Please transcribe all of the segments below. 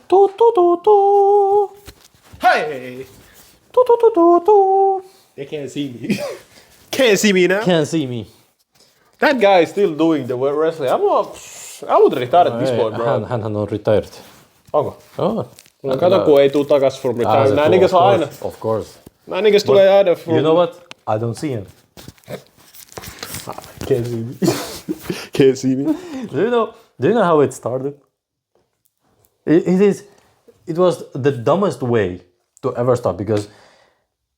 Tu, tu, tu, tu. Hey! Tu, tu, tu, tu, tu. They can't see me. Can't see me now. Can't see me. That guy is still doing the wrestling. I would retire at this point, bro. Hän on retired. Onko? Oh. Kato, kun ei tuu takas from retirement. Nää niggas on aina. Of course. Nää niggas tulee aina from... You know what? I don't see him. Can't see me. Can't see me. Do you know how it started? It was the dumbest way to ever start because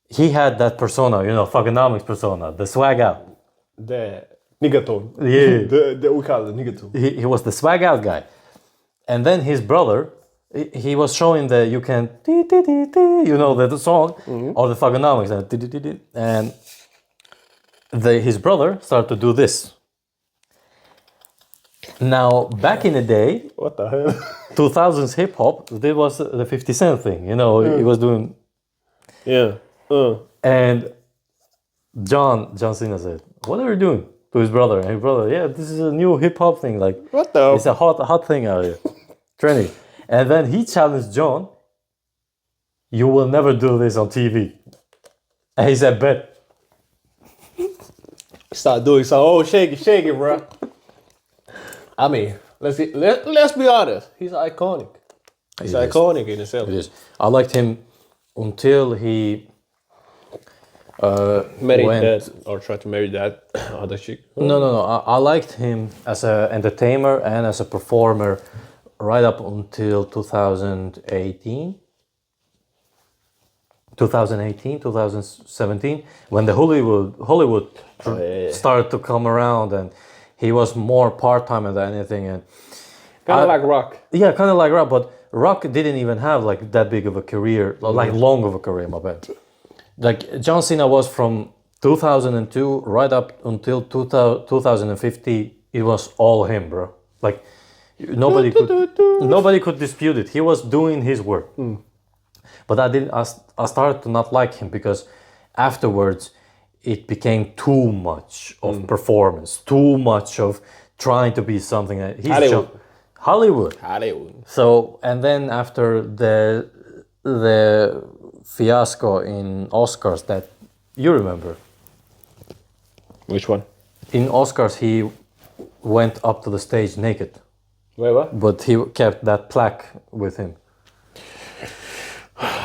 he had that persona, Thugonomics persona, the swag out. The niggaton. Yeah. We call it niggaton. He was the swag out guy. And then his brother, he was showing the you can the song or the Thugonomics and his brother started to do this. Now, back in the day, What the hell? 2000s hip hop, there was the 50 Cent thing, he was doing. Yeah. And John Cena said, "What are you doing?" to his brother. And his brother, "Yeah, this is a new hip hop thing. Like, What the? it's a hot thing out here, trendy." And then he challenged John. "You will never do this on TV." And he said, "Bet." Start doing so. Oh, shake it, bro. I mean, let's be honest. He's iconic. He's iconic in himself. It is. I liked him until he Married that or tried to marry that other chick. No. I liked him as an entertainer and as a performer right up until 2018, 2017, when the Hollywood started to come around, and he was more part-time than anything. And kind of like Rock. Yeah, kind of like Rock, but Rock didn't even have like that big of a career, like long of a career, my bad. Like John Cena was from 2002 right up until 2050. It was all him, bro. Like nobody could dispute it. He was doing his work. But I started to not like him because afterwards it became too much of performance, too much of trying to be something. Hollywood. So, and then after the fiasco in Oscars that you remember. Which one? In Oscars, he went up to the stage naked. Wait, what? But he kept that plaque with him.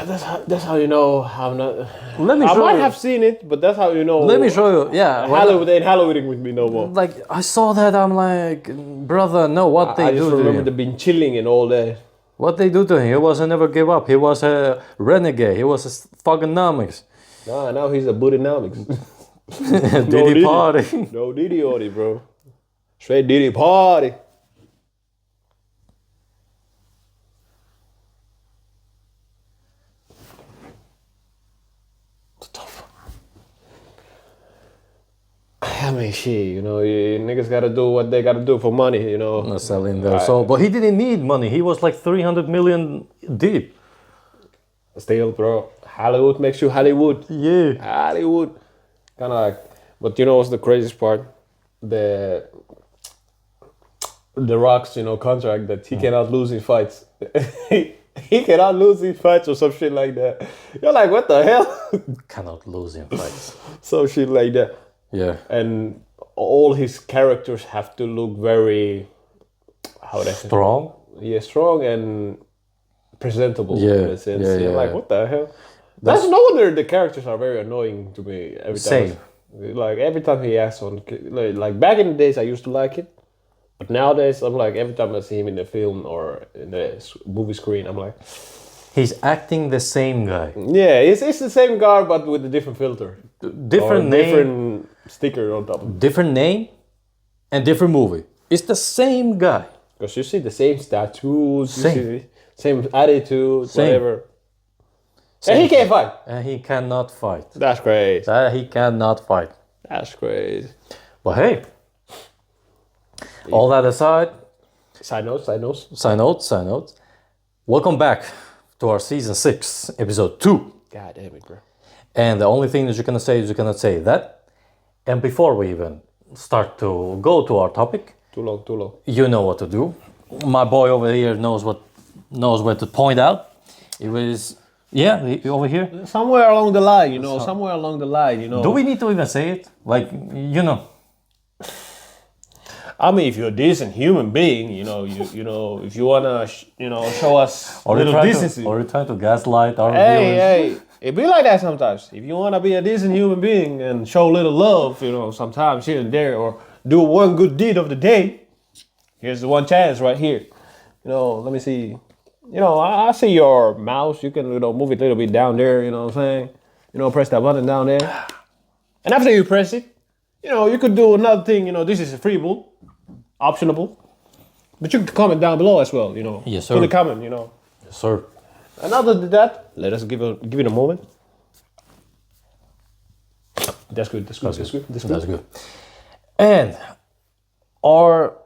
That's how you know I'm not. Let me show you. I might have seen it, but that's how you know. Let me show you. Yeah. Hollywood ain't Hollywooding with me no more. Like I saw that, I'm like, brother, no, what they do to him. I just remember them being chilling and all that. What they do to him? He was a never give up. He was a renegade. He was a thugonomics. Nah, now he's a Buddhinomics. Diddy party. No Diddy party, bro. Straight Diddy party. I mean, shit, niggas gotta do what they gotta do for money, Not selling their soul. But he didn't need money. He was like 300 million deep. Still, bro, Hollywood makes you Hollywood. Yeah. Hollywood. Kind of like, but what's the craziest part? The Rock's, contract that he cannot lose in fights. He cannot lose in fights or some shit like that. You're like, what the hell? Cannot lose in fights. Some shit like that. Yeah. And all his characters have to look very... Strong? Yeah, strong and presentable in a sense. Yeah, like, what the hell? That's no wonder the characters are very annoying to me every time. Same. Like, every time he acts on... Like, back in the days, I used to like it. But nowadays, I'm like, every time I see him in the film or in the movie screen, I'm like... He's acting the same guy. Yeah, it's the same guy, but with a different filter. Different name. Different sticker on top of it. Different name and different movie. It's the same guy. Because you see the same tattoos, same attitude, whatever. And he can't fight. And he cannot fight. That's crazy. He cannot fight. That's crazy. But hey, all that aside. Side notes. Side notes. Welcome back to our season 6, episode 2. God damn it, bro. And the only thing that you're gonna say is you're gonna say that. And before we even start to go to our topic, Too long. you know what to do. My boy over here knows what knows where to point out. It was, over here. Somewhere along the line, somewhere along the line, Do we need to even say it? Like, I mean, if you're a decent human being, if you wanna, show us a little decency. Or you try to gaslight our viewers. Hey, it be like that sometimes. If you wanna be a decent human being and show a little love, sometimes here and there, or do one good deed of the day, here's the one chance right here. Let me see. I see your mouse. You can, move it a little bit down there. You know what I'm saying? Press that button down there. And after you press it, you could do another thing. This is a freeable, optionable. But you can comment down below as well. Yes, sir. Put a comment. Yes, sir. And other than that, let us give it a moment. That's good. That's good. And our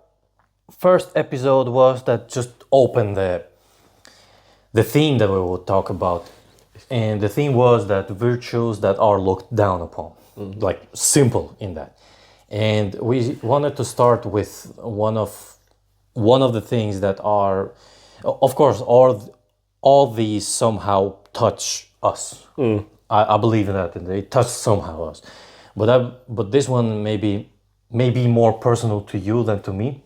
first episode was that just opened the theme that we will talk about, and the theme was that virtues that are looked down upon, like simple in that. And we wanted to start with one of the things that are, of course, all these somehow touch us. I believe in that, and they touch somehow us. But this one may be more personal to you than to me.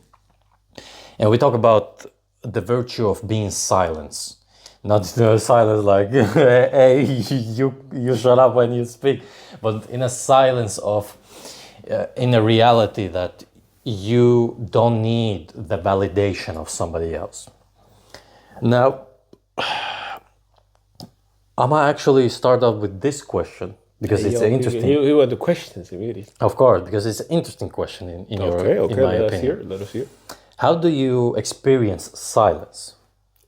And we talk about the virtue of being silence. Not the silence like, hey, you shut up when you speak, but in a silence of, in a reality that you don't need the validation of somebody else. Now, I might actually start off with this question because it's interesting. You want the questions immediately. Of course, because it's an interesting question in my opinion. Let us hear. How do you experience silence?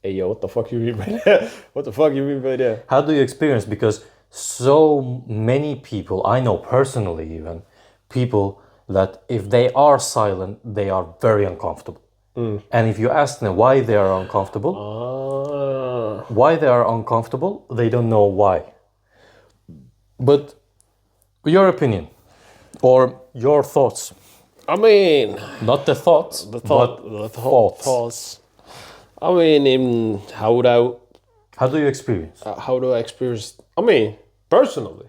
Hey, yo, what the fuck you mean by that? What the fuck you mean by that? How do you experience? Because so many people, I know personally even, people that if they are silent, they are very uncomfortable. And if you ask them why they are uncomfortable, they don't know why. But your opinion or your thoughts? I mean, not the thoughts, but thoughts. I mean, how do you experience? How do I experience? I mean, personally,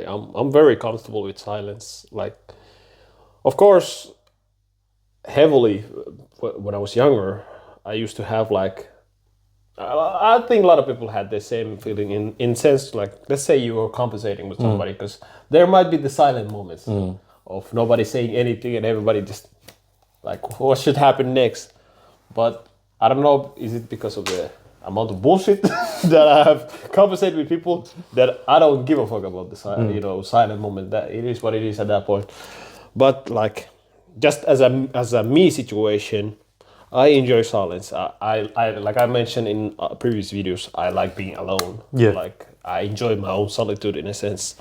I'm very comfortable with silence. Like, of course, heavily when I was younger, I used to have like. I think a lot of people had the same feeling in sense like, let's say you were compensating with somebody because there might be the silent moments of nobody saying anything and everybody just like, what should happen next? But I don't know, is it because of the amount of bullshit that I have compensated with people that I don't give a fuck about the silent moment. That it is what it is at that point. But like, just as a me situation, I enjoy silence. I like I mentioned in previous videos, I like being alone. Yeah. Like I enjoy my own solitude in a sense.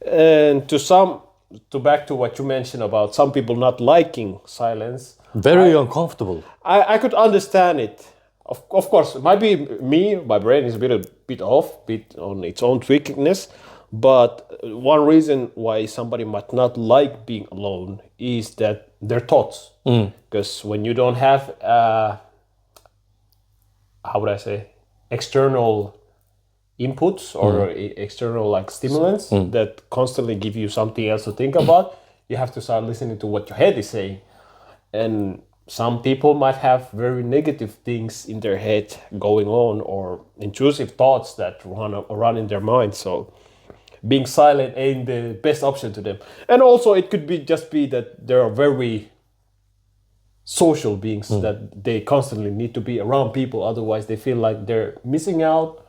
And to back to what you mentioned about some people not liking silence. Very uncomfortable. I could understand it. Of course, it might be me. My brain is a bit off, bit on its own tweakiness. But one reason why somebody might not like being alone is that their thoughts. Because when you don't have, how would I say, external inputs or external like stimulants that constantly give you something else to think about, you have to start listening to what your head is saying. And some people might have very negative things in their head going on or intrusive thoughts that run in their mind. So being silent ain't the best option to them. And also it could be that they are very social beings that they constantly need to be around people. Otherwise they feel like they're missing out,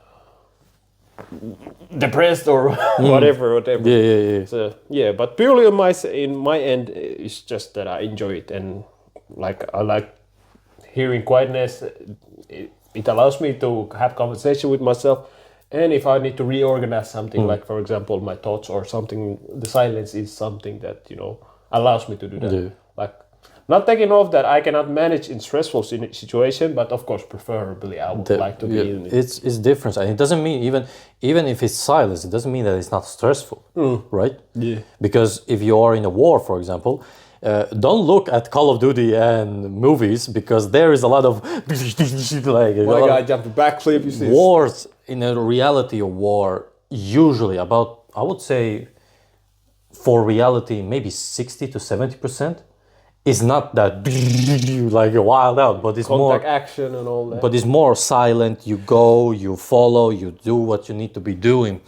depressed or whatever. Yeah. So yeah, but purely in my end, it's just that I enjoy it. And like I like hearing quietness. It allows me to have conversation with myself. And if I need to reorganize something, like for example my thoughts or something, the silence is something that allows me to do that. Yeah. Like not taking off that I cannot manage in stressful situation, but of course preferably I would like to be in it. It's different, and it doesn't mean even if it's silence, it doesn't mean that it's not stressful, right? Yeah. Because if you are in a war, for example, Don't look at Call of Duty and movies because there is a lot of like a My lot guy of jumped the backflip. You see, wars. In a reality of war, usually about, I would say, for reality, maybe 60 to 70% is not that like a wild out, but it's contact more. action and all that. But it's more silent. You go, you follow, you do what you need to be doing.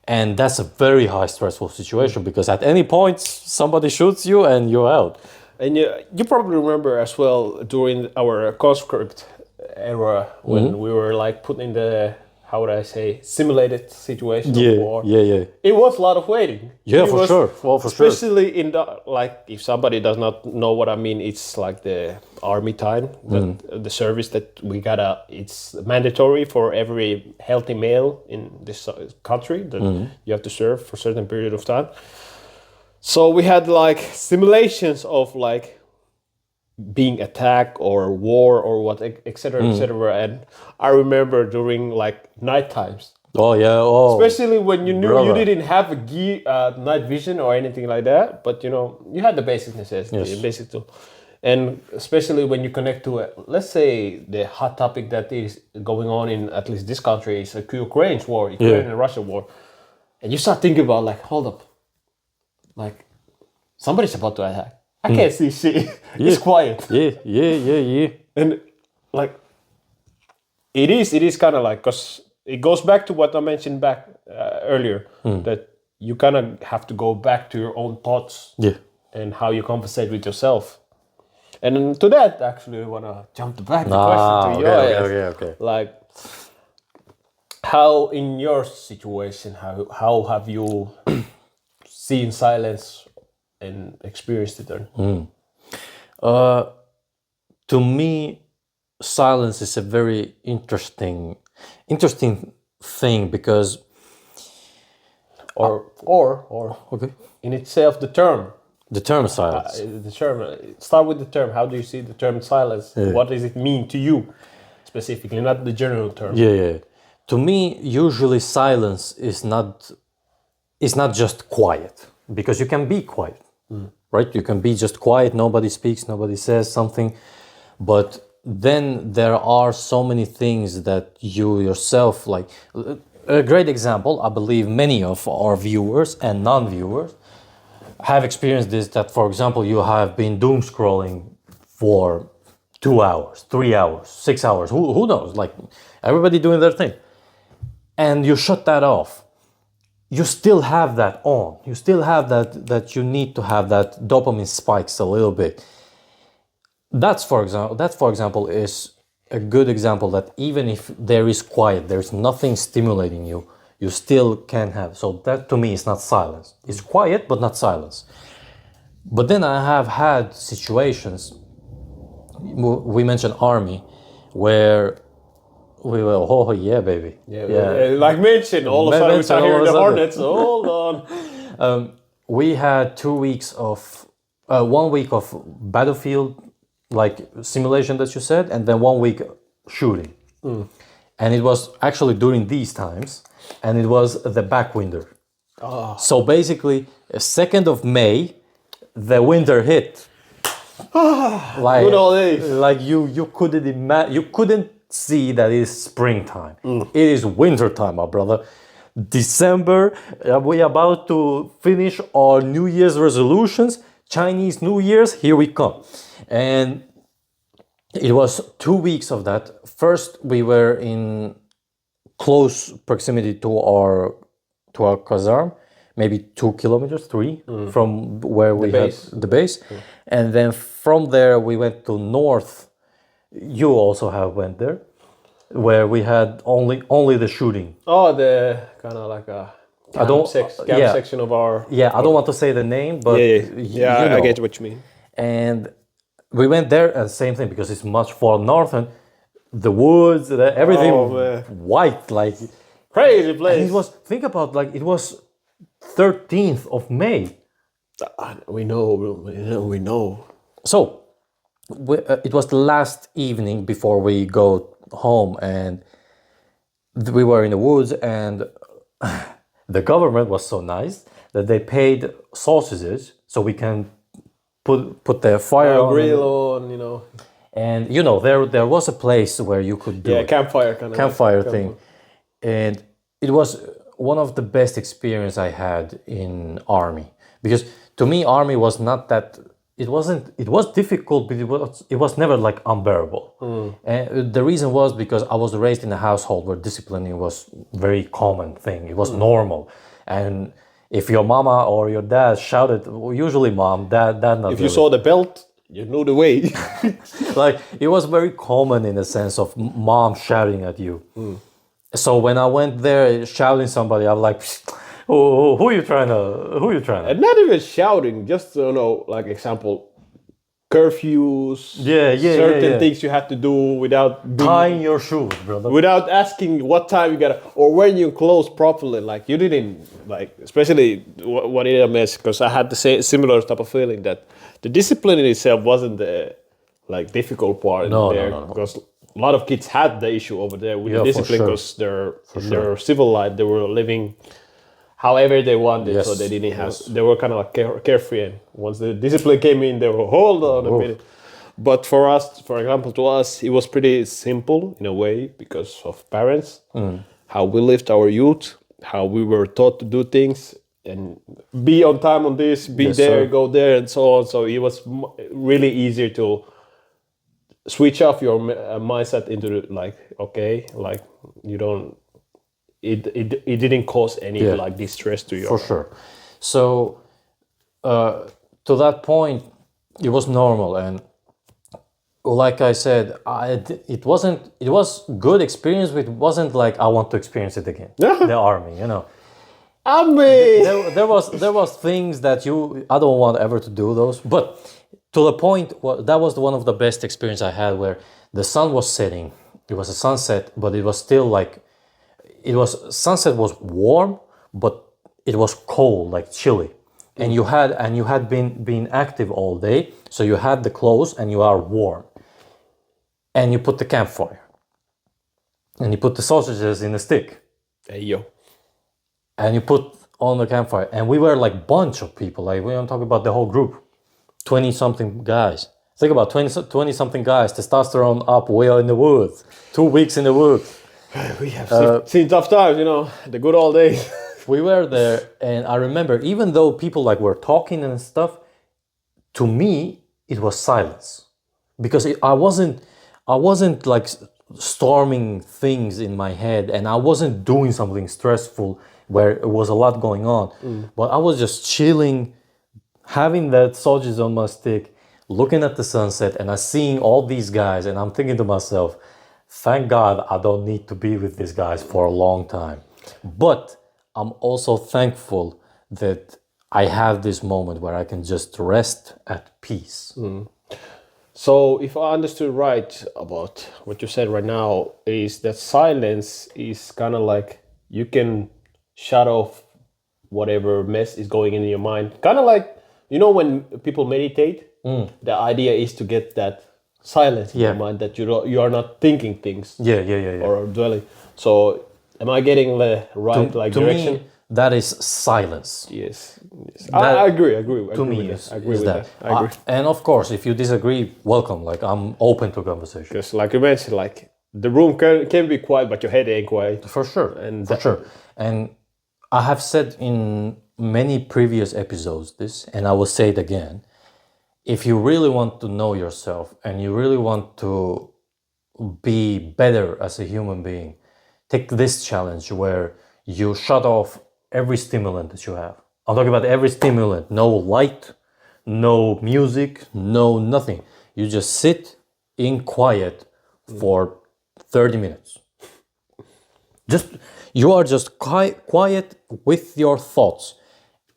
And that's a very high stressful situation because at any point somebody shoots you and you're out. And you probably remember as well during our conscript era when we were like put in the, how would I say, simulated situation of war. Yeah. It was a lot of waiting. Yeah, It for was- sure. Well, for sure. Especially in the, like, if somebody does not know what I mean, it's like the army time, the service that we gotta, it's mandatory for every healthy male in this country that you have to serve for a certain period of time. So we had like simulations of like being attacked or war or what, etc., etc. And I remember during like night times, Oh yeah. Oh. especially when you knew you brother. didn't have a night vision or anything like that, but you know you had the basic necessity, Yes. basic tool, and especially when you connect to let's say the hot topic that is going on in at least this country is Ukraine's war, Ukraine and Russia war, and you start thinking about like, hold up, like somebody's about to attack. I can't see shit. It's quiet. Yeah. And like it is kind of like, because it goes back to what I mentioned back earlier, that you kind of have to go back to your own thoughts Yeah. and how you conversate with yourself. And to that, actually, I want to jump back the question to your ass. Okay. Like, how in your situation, how have you seen silence and experienced it then? To me, silence is a very interesting thing because Or okay, in itself, the term. the term silence. The term. Start with the term. How do you see the term silence? What does it mean to you, specifically, not the general term? Yeah. To me, usually silence is not just quiet, because you can be quiet, right? You can be just quiet. Nobody speaks. Nobody says something, but then there are so many things that you yourself like. A great example, I believe many of our viewers and non-viewers have experienced this, that for example you have been doom scrolling for 2 hours, 3 hours, 6 hours, who knows, like everybody doing their thing, and you shut that off. You still have that on, you still have that you need to have that dopamine spikes a little bit. That for example is a good example that even if there is quiet, there is nothing stimulating you, you still can have. So that to me is not silence. It's quiet, but not silence. But then I have had situations, we mentioned army, where we were, oh yeah, baby. Yeah. Like mentioned, all of a sudden we start hearing the hornets. Hold on. We had 2 weeks of, 1 week of battlefield, like simulation that you said, and then 1 week shooting. And it was actually during these times, and it was the back winter. So basically, 2nd of May, the winter hit. Like, Good old days. like you couldn't imagine, you couldn't see that it's springtime. It is winter time, my brother. December, we about to finish our New Year's resolutions. Chinese New Year's, here we come. And it was 2 weeks of that. First, we were in close proximity to our caserne, maybe 2 kilometers, 3 from where we had the base. And then from there, we went to north. You also have went there, where we had only the shooting. Oh, the kind of like a camp section of our. Yeah, I don't want to say the name, but you know. I get what you mean. And we went there, and same thing, because it's much far northern. The woods, everything white, like Crazy place. and it was, think about, like, it was 13th of May. We know. So it was the last evening before we go home, and we were in the woods, and the government was so nice that they paid sausages so we can put the fire on. Grill on, you know. And there was a place where you could do it. Campfire kind of Campfire thing, and it was one of the best experience I had in army, because to me army was not that. It was difficult, but it was never like unbearable. And the reason was because I was raised in a household where disciplining was very common thing. It was normal, and if your mama or your dad shouted, usually mom, dad not. If you saw the belt, you knew the way. Like it was very common in the sense of mom shouting at you. So when I went there shouting somebody, I'm like, who you trying to? And not even shouting, just like example, curfews. Certain things you have to do without Tying your shoes, brother. without asking what time you gotta, or when you close properly. Like you didn't like, especially what it mess, because I had the same similar type of feeling that the discipline in itself wasn't the like difficult part there, because a lot of kids had the issue over there with the discipline, because their civil life, they were living however they wanted, so they didn't have. They were kind of like carefree, and once the discipline came in, they were hold on a minute. But for us, for example, to us, it was pretty simple in a way because of parents, how we lived our youth, how we were taught to do things, and be on time on this, be there, go there, and so on. So it was really easier to switch off your mindset into like, okay, like you don't. It didn't cause any like distress to you. For sure. So to that point, it was normal, and like I said, it was good experience, but it wasn't like I want to experience it again. The army, I mean, there was things that I don't want ever to do those, but to the point, that was one of the best experience I had, where the sun was setting. It was a sunset, but it was still like. Sunset was warm, but it was cold, like chilly, and you had been active all day, so you had the clothes and you are warm, and you put the campfire, and you put the sausages in a stick, and you put on the campfire, and we were like bunch of people, like we don't talk about the whole group, 20 something guys. Think about 20 something guys, testosterone up, we are in the woods, 2 weeks in the woods. We have seen tough times, the good old days. We were there, and I remember, even though people like were talking and stuff, to me it was silence, because I wasn't like storming things in my head, and I wasn't doing something stressful where it was a lot going on, but I was just chilling, having that sausages on my stick, looking at the sunset, and I seeing all these guys, and I'm thinking to myself, thank God I don't need to be with these guys for a long time. But I'm also thankful that I have this moment where I can just rest at peace. So if I understood right about what you said right now, is that silence is kind of like you can shut off whatever mess is going in your mind. Kind of like, when people meditate, the idea is to get that silence in your mind, that you are not thinking things or dwelling. So am I getting the right direction? Me, that is silence. Yes. I agree. To me, I agree with that. I agree. And of course, if you disagree, welcome. Like I'm open to conversation. Because like you mentioned, like the room can be quiet, but your head ain't quiet. For sure. And I have said in many previous episodes this, and I will say it again. If you really want to know yourself and you really want to be better as a human being, take this challenge where you shut off every stimulant that you have. I'm talking about every stimulant. No light, no music, no nothing. You just sit in quiet for 30 minutes. You are just quiet with your thoughts,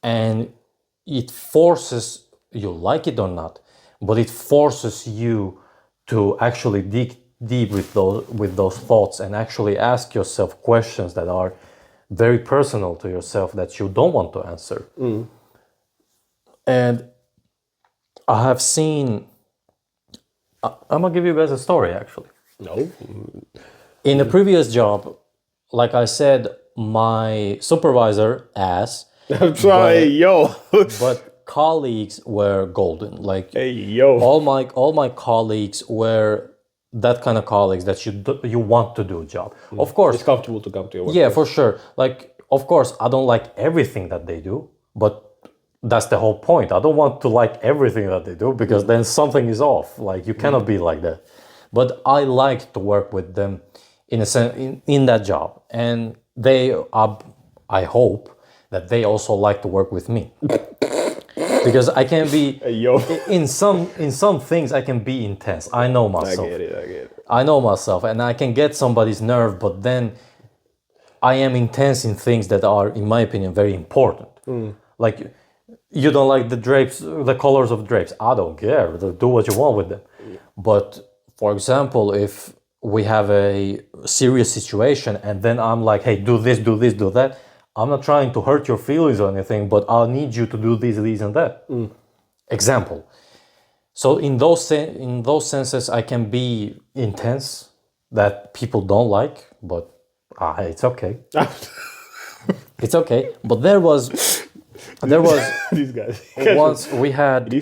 and it forces, you like it or not, but it forces you to actually dig deep with those thoughts and actually ask yourself questions that are very personal to yourself that you don't want to answer. And I have seen, I'm gonna give you guys a story actually. No. In the previous job, like I said, my supervisor asked, I'm trying, but colleagues were golden. Like Hey, yo. all my colleagues were that kind of colleagues that you want to do a job. Of course, It's comfortable to come to your work. yeah, for sure. Like, of course, I don't like everything that they do, but that's the whole point. I don't want to like everything that they do because then something is off. Like, you cannot be like that. But I like to work with them in a sense in that job, and they I hope that they also like to work with me because I can be Hey, yo. in some things I can be intense. I know myself. I get it. I know myself, and I can get somebody's nerve, but then I am intense in things that are, in my opinion, very important. Like, you don't like the drapes, the colors of drapes. I don't care. Do what you want with them. But for example, if we have a serious situation and then I'm like, hey, do this, do that. I'm not trying to hurt your feelings or anything, but I'll need you to do this, and that. Example. So in those senses, I can be intense that people don't like, but it's okay. It's okay. But there was These guys. once we had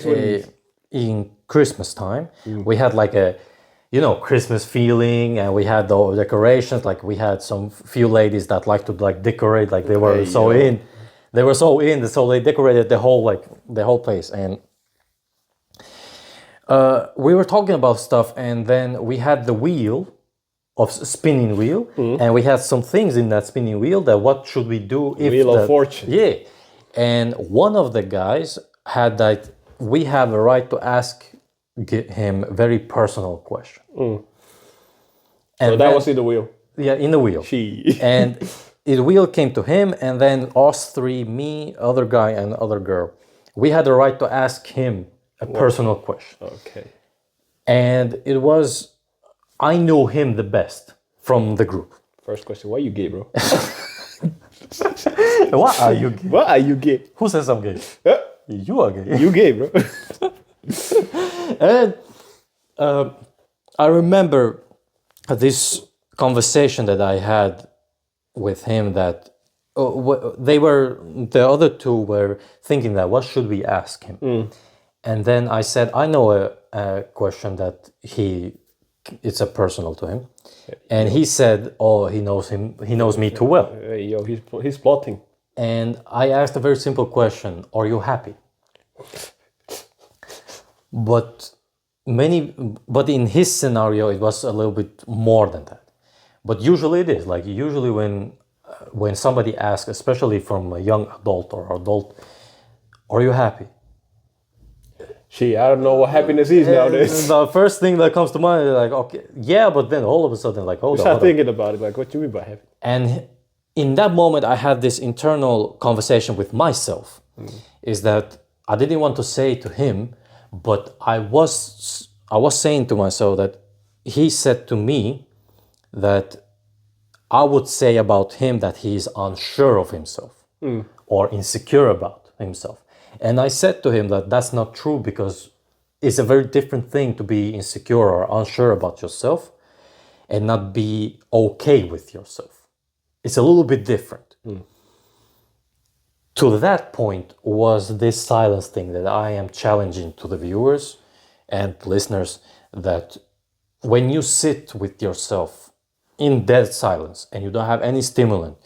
in Christmas time, we had like a Christmas feeling, and we had the decorations. Like, we had some few ladies that like to like decorate, like they were so in so they decorated the whole place. And we were talking about stuff, and then we had the spinning wheel, and we had some things in that spinning wheel that what should we do if Wheel of Fortune. Yeah. And one of the guys had that we have a right to ask him very personal question. And So that was in the wheel. Yeah, in the wheel. And the wheel came to him, and then us three, me, other guy, and other girl, we had the right to ask him a personal question. Okay. And it was, I knew him the best from the group. First question, why you gay, bro? What are you gay? Why are you gay? Who says I'm gay? You are gay. You gay, bro. And I remember this conversation that I had with him that the other two were thinking that what should we ask him? And then I said, I know a question that it's a personal to him. And he said, oh, he knows me too well. Yo, he's plotting. And I asked a very simple question, are you happy? But in his scenario, it was a little bit more than that. But usually it is. Like, usually when somebody asks, especially from a young adult or adult, are you happy? I don't know what happiness is nowadays. The first thing that comes to mind is like, okay, yeah, but then all of a sudden, like, hold on. Start thinking about it, like, what do you mean by happy? And in that moment, I had this internal conversation with myself, is that I didn't want to say to him, but I was saying to myself that he said to me that I would say about him that he is unsure of himself or insecure about himself. And I said to him that that's not true, because it's a very different thing to be insecure or unsure about yourself and not be okay with yourself. It's a little bit different. To that point was this silence thing that I am challenging to the viewers and listeners, that when you sit with yourself in dead silence and you don't have any stimulant,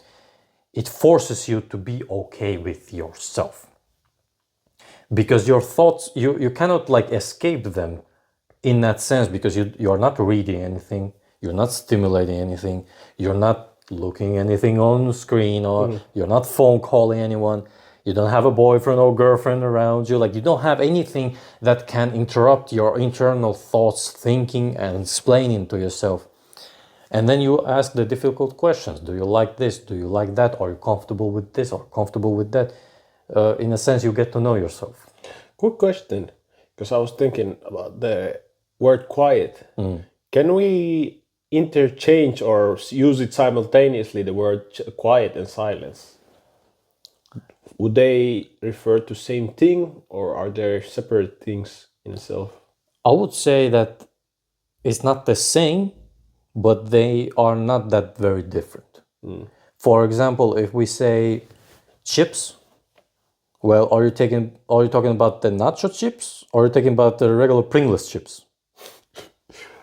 it forces you to be okay with yourself. Because your thoughts, you cannot like escape them in that sense, because you're not reading anything, you're not stimulating anything, you're not looking anything on the screen, or you're not phone calling anyone, you don't have a boyfriend or girlfriend around you, like you don't have anything that can interrupt your internal thoughts, thinking and explaining to yourself. And then you ask the difficult questions. Do you like this? Do you like that? Are you comfortable with this or comfortable with that? In a sense, you get to know yourself. Quick question, because I was thinking about the word quiet. Can we interchange or use it simultaneously, the word quiet and silence? Would they refer to same thing, or are there separate things in itself? I would say that it's not the same, but they are not that very different. For example, if we say chips Well, are you talking about the nacho chips, or are you talking about the regular Pringles chips?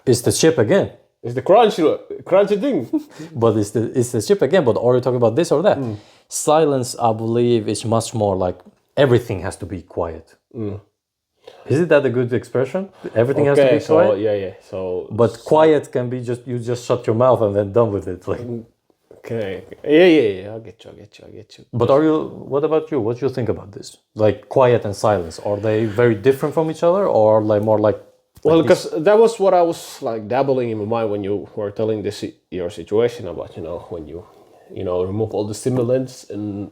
It's the chip again. It's the crunchy thing. But it's the chip again. But are you talking about this or that? Silence, I believe, is much more like everything has to be quiet. Isn't that a good expression? Everything has to be quiet. Yeah. So, But quiet can be just you just shut your mouth and then done with it. Like. okay. Yeah. I get you. But what about you? What do you think about this? Like quiet and silence, are they very different from each other, or like more like? Well, because that was what I was like dabbling in my mind when you were telling this your situation about, when you remove all the stimulants and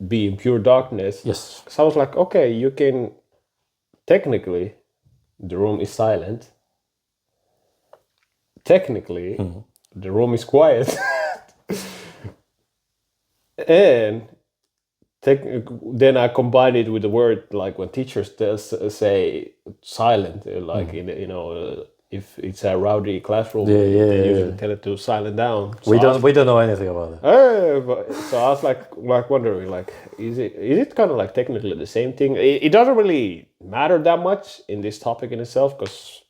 be in pure darkness. Yes. So I was like, okay, you can technically, the room is silent. Technically, the room is quiet. And then I combine it with the word, like when teachers say silent, like if it's a rowdy classroom, they usually tell it to silent down. So We don't know anything about it. So I was like wondering, like, is it kind of like technically the same thing? It doesn't really matter that much in this topic in itself, because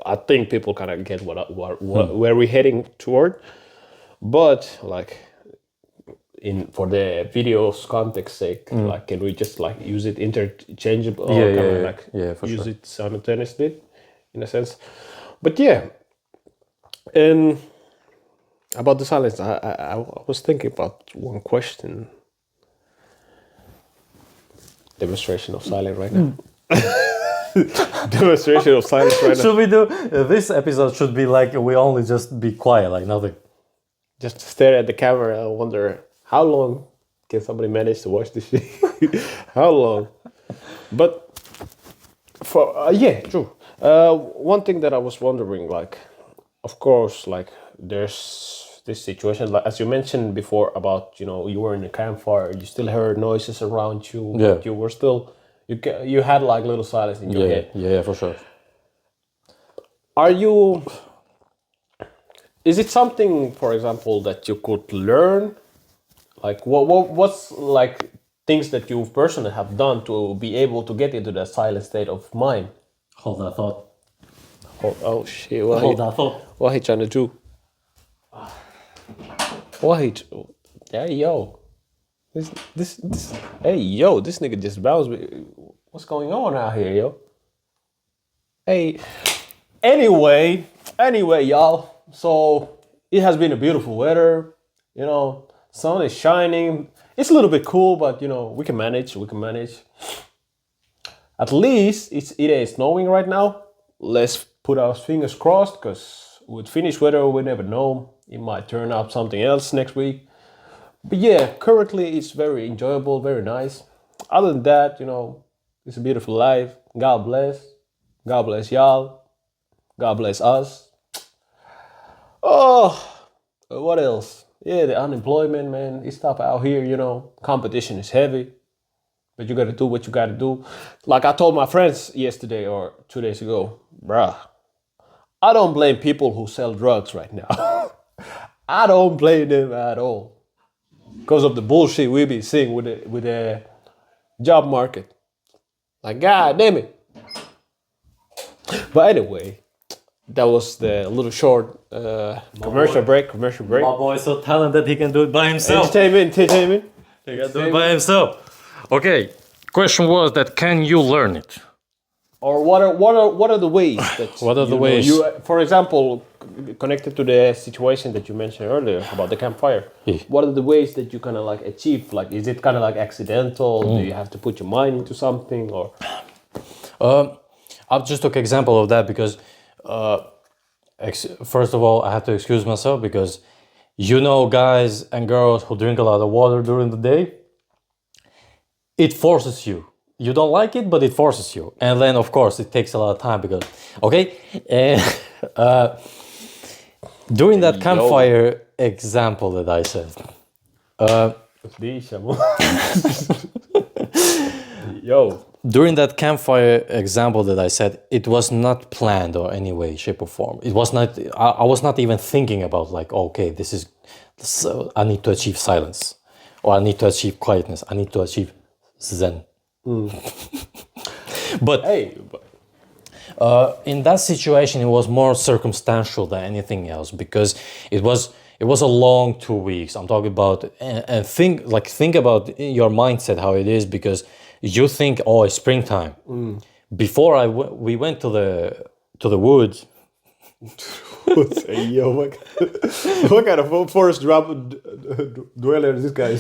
I think people kind of get where we're heading toward, but like. For the video's context sake, like, can we just like use it interchangeable, or use it simultaneously, in a sense? But yeah, and about the silence, I was thinking about one question. Demonstration of silence right now. Demonstration of silence right now. Should we do this episode? Should be like we only just be quiet, like nothing. Just stare at the camera and wonder. How long can somebody manage to watch this shit? How long? But true. One thing that I was wondering, like, of course, like there's this situation, like as you mentioned before about, you were in a campfire, you still heard noises around you, but you were still, you had like little silence in your head. Yeah, for sure. Is it something, for example, that you could learn? Like what's like things that you personally have done to be able to get into that silent state of mind? Hold that thought. Oh shit! Hold that thought. What he trying to do? What he? Hey yo, this. Hey yo, this nigga just bounced me. What's going on out here, yo? Hey. Anyway, y'all. So it has been a beautiful weather. Sun is shining. It's a little bit cool, but we can manage. At least it is snowing right now. Let's put our fingers crossed, because with Finnish weather, we never know. It might turn out something else next week. But yeah, currently it's very enjoyable, very nice. Other than that, it's a beautiful life. God bless. God bless y'all. God bless us. Oh, what else? Yeah, the unemployment, man, it's tough out here, competition is heavy, but you gotta do what you gotta do. Like I told my friends yesterday or 2 days ago, bruh, I don't blame people who sell drugs right now. I don't blame them at all, because of the bullshit we be seeing with the job market. Like, god damn it. But anyway, that was the little short commercial break. My boy is so talented, he can do it by himself. Entertainment. He can do it by himself. Okay, question was that can you learn it? Or what are the ways that What are the ways? For example, connected to the situation that you mentioned earlier about the campfire, what are the ways that you kind of like achieve? Like, is it kind of like accidental? Do you have to put your mind into something, or? I'll just took example of that because first of all, I have to excuse myself because guys and girls who drink a lot of water during the day, it forces you. You don't like it, but it forces you. And then, of course, it takes a lot of time because, and during that campfire example that I said, during that campfire example that I said, it was not planned or any way, shape or form. It was not, I was not even thinking about like, okay, I need to achieve silence, or I need to achieve quietness. I need to achieve Zen. But Hey, in that situation, it was more circumstantial than anything else because it was a long 2 weeks. I'm talking about and think about your mindset how it is because you think, oh, it's springtime. Before we went to the woods. hey, yo, what kind of forest dweller is this guy?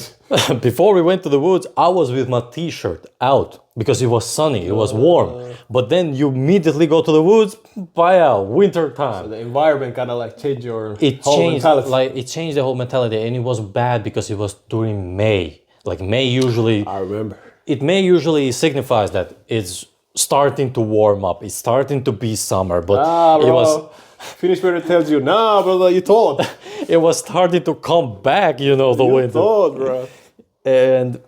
Before we went to the woods, I was with my t-shirt out because it was sunny, it was warm. But then you immediately go to the woods, winter time. So the environment kind of like changed your It changed mentality. it changed the whole mentality, and it was bad because it was during May. Like May usually, I remember. May usually signifies that it's starting to warm up. It's starting to be summer, but Bro. it was. Finnish spirit tells you, nah, brother, you thought. It was starting to come back, the You winter. thought, bro. And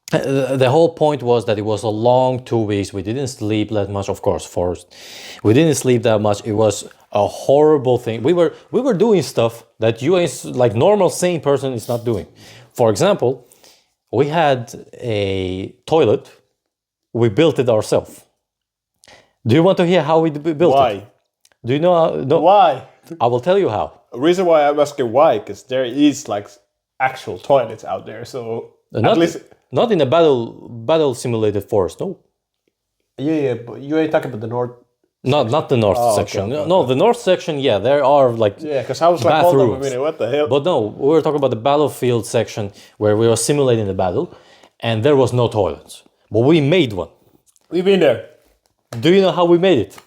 the whole point was that it was a long 2 weeks. We didn't sleep that much, of course. We didn't sleep that much. It was a horrible thing. We were doing stuff that you as like normal sane person is not doing. For example, we had a toilet. We built it ourselves. Do you want to hear how we built it? Why? Do you know how? No, Why? I will tell you how. The reason why I'm asking why, because there is like actual toilets out there. So Not, at least, not in a battle simulated forest. No, yeah, but you ain't talking about the north. not the north section. okay. No, the north section. Yeah, there are like Yeah, because I was like, hold on a bathrooms. minute, what the hell? But no, we were talking about the battlefield section where we were simulating the battle, and there was no toilets. But we made one. We've been there. Do you know how we made it?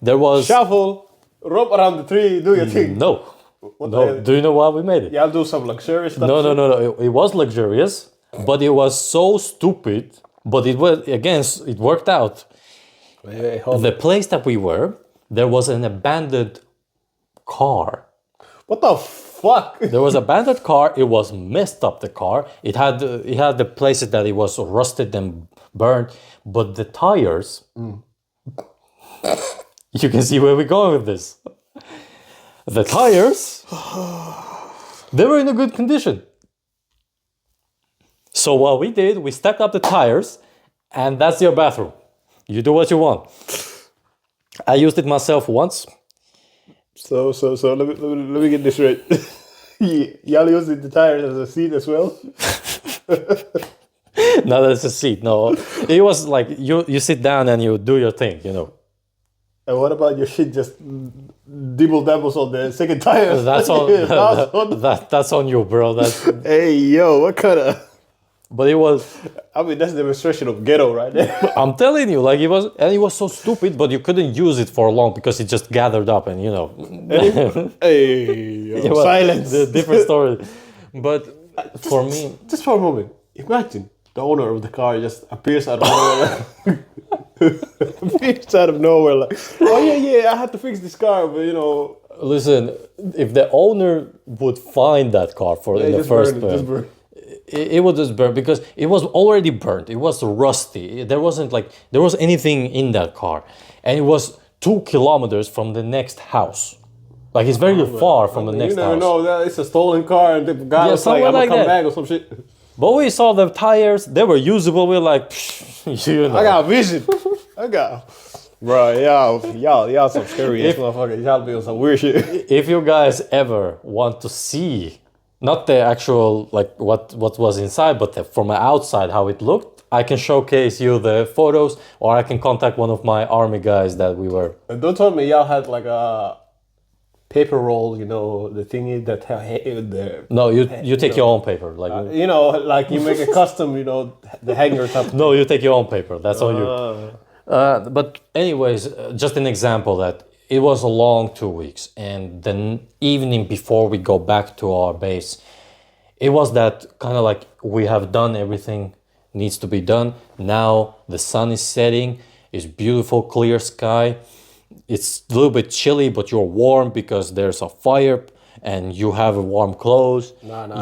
There was Shuffle, rope around the tree, do your thing. no. What the No. hell? Do you know why we made it? Yeah, I'll do some luxurious stuff. No. It was luxurious, but it was so stupid. But it worked out. Hey, hold on. The place that we were, there was an abandoned car. What the fuck? There was an abandoned car. It was messed up. The car. It had the places that it was rusted and burned, but the tires. You can see where we're going with this. The tires, they were in a good condition. So what we did, we stacked up the tires, and that's your bathroom. You do what you want. I used it myself once. So let me get this right. Y'all using the tires as a seat as well? No, that's a seat. No, it was like you sit down and you do your thing. And what about your shit just dibble dabbles on the second tire? That's on that's on you, bro. Hey yo, what kind of? But it was. I mean, that's the demonstration of ghetto right there. I'm telling you, like it was so stupid, but you couldn't use it for long because it just gathered up, and Hey, yo, it was silence. a different story. But for me, Just for a moment, imagine the owner of the car just appears out of nowhere. Appears out of nowhere, like, oh yeah, I had to fix this car, but listen, if the owner would find that car in the first place. It would just burn because it was already burnt. It was rusty. There wasn't anything in that car, and it was 2 kilometers from the next house. Like it's very far from the next house. You never house. know that it's a stolen car, and the guy was like, "I'm gonna come back" or some shit. But we saw the tires; they were usable. We're like, I got vision. Bro, y'all some scary ass motherfuckers. Y'all be on some weird shit. If you guys ever want to see. Not the actual, like, what was inside, but from the outside, how it looked. I can showcase you the photos, or I can contact one of my army guys that we were... And don't tell me y'all had, like, a paper roll, the thingy that... No, you take your own paper. Like like you make a custom, the hanger type. No, you take your own paper. That's on you. But anyways, just an example that... It was a long 2 weeks, and the evening before we go back to our base, it was that kind of like we have done everything needs to be done. Now the sun is setting, it's beautiful, clear sky. It's a little bit chilly, but you're warm because there's a fire and you have warm clothes.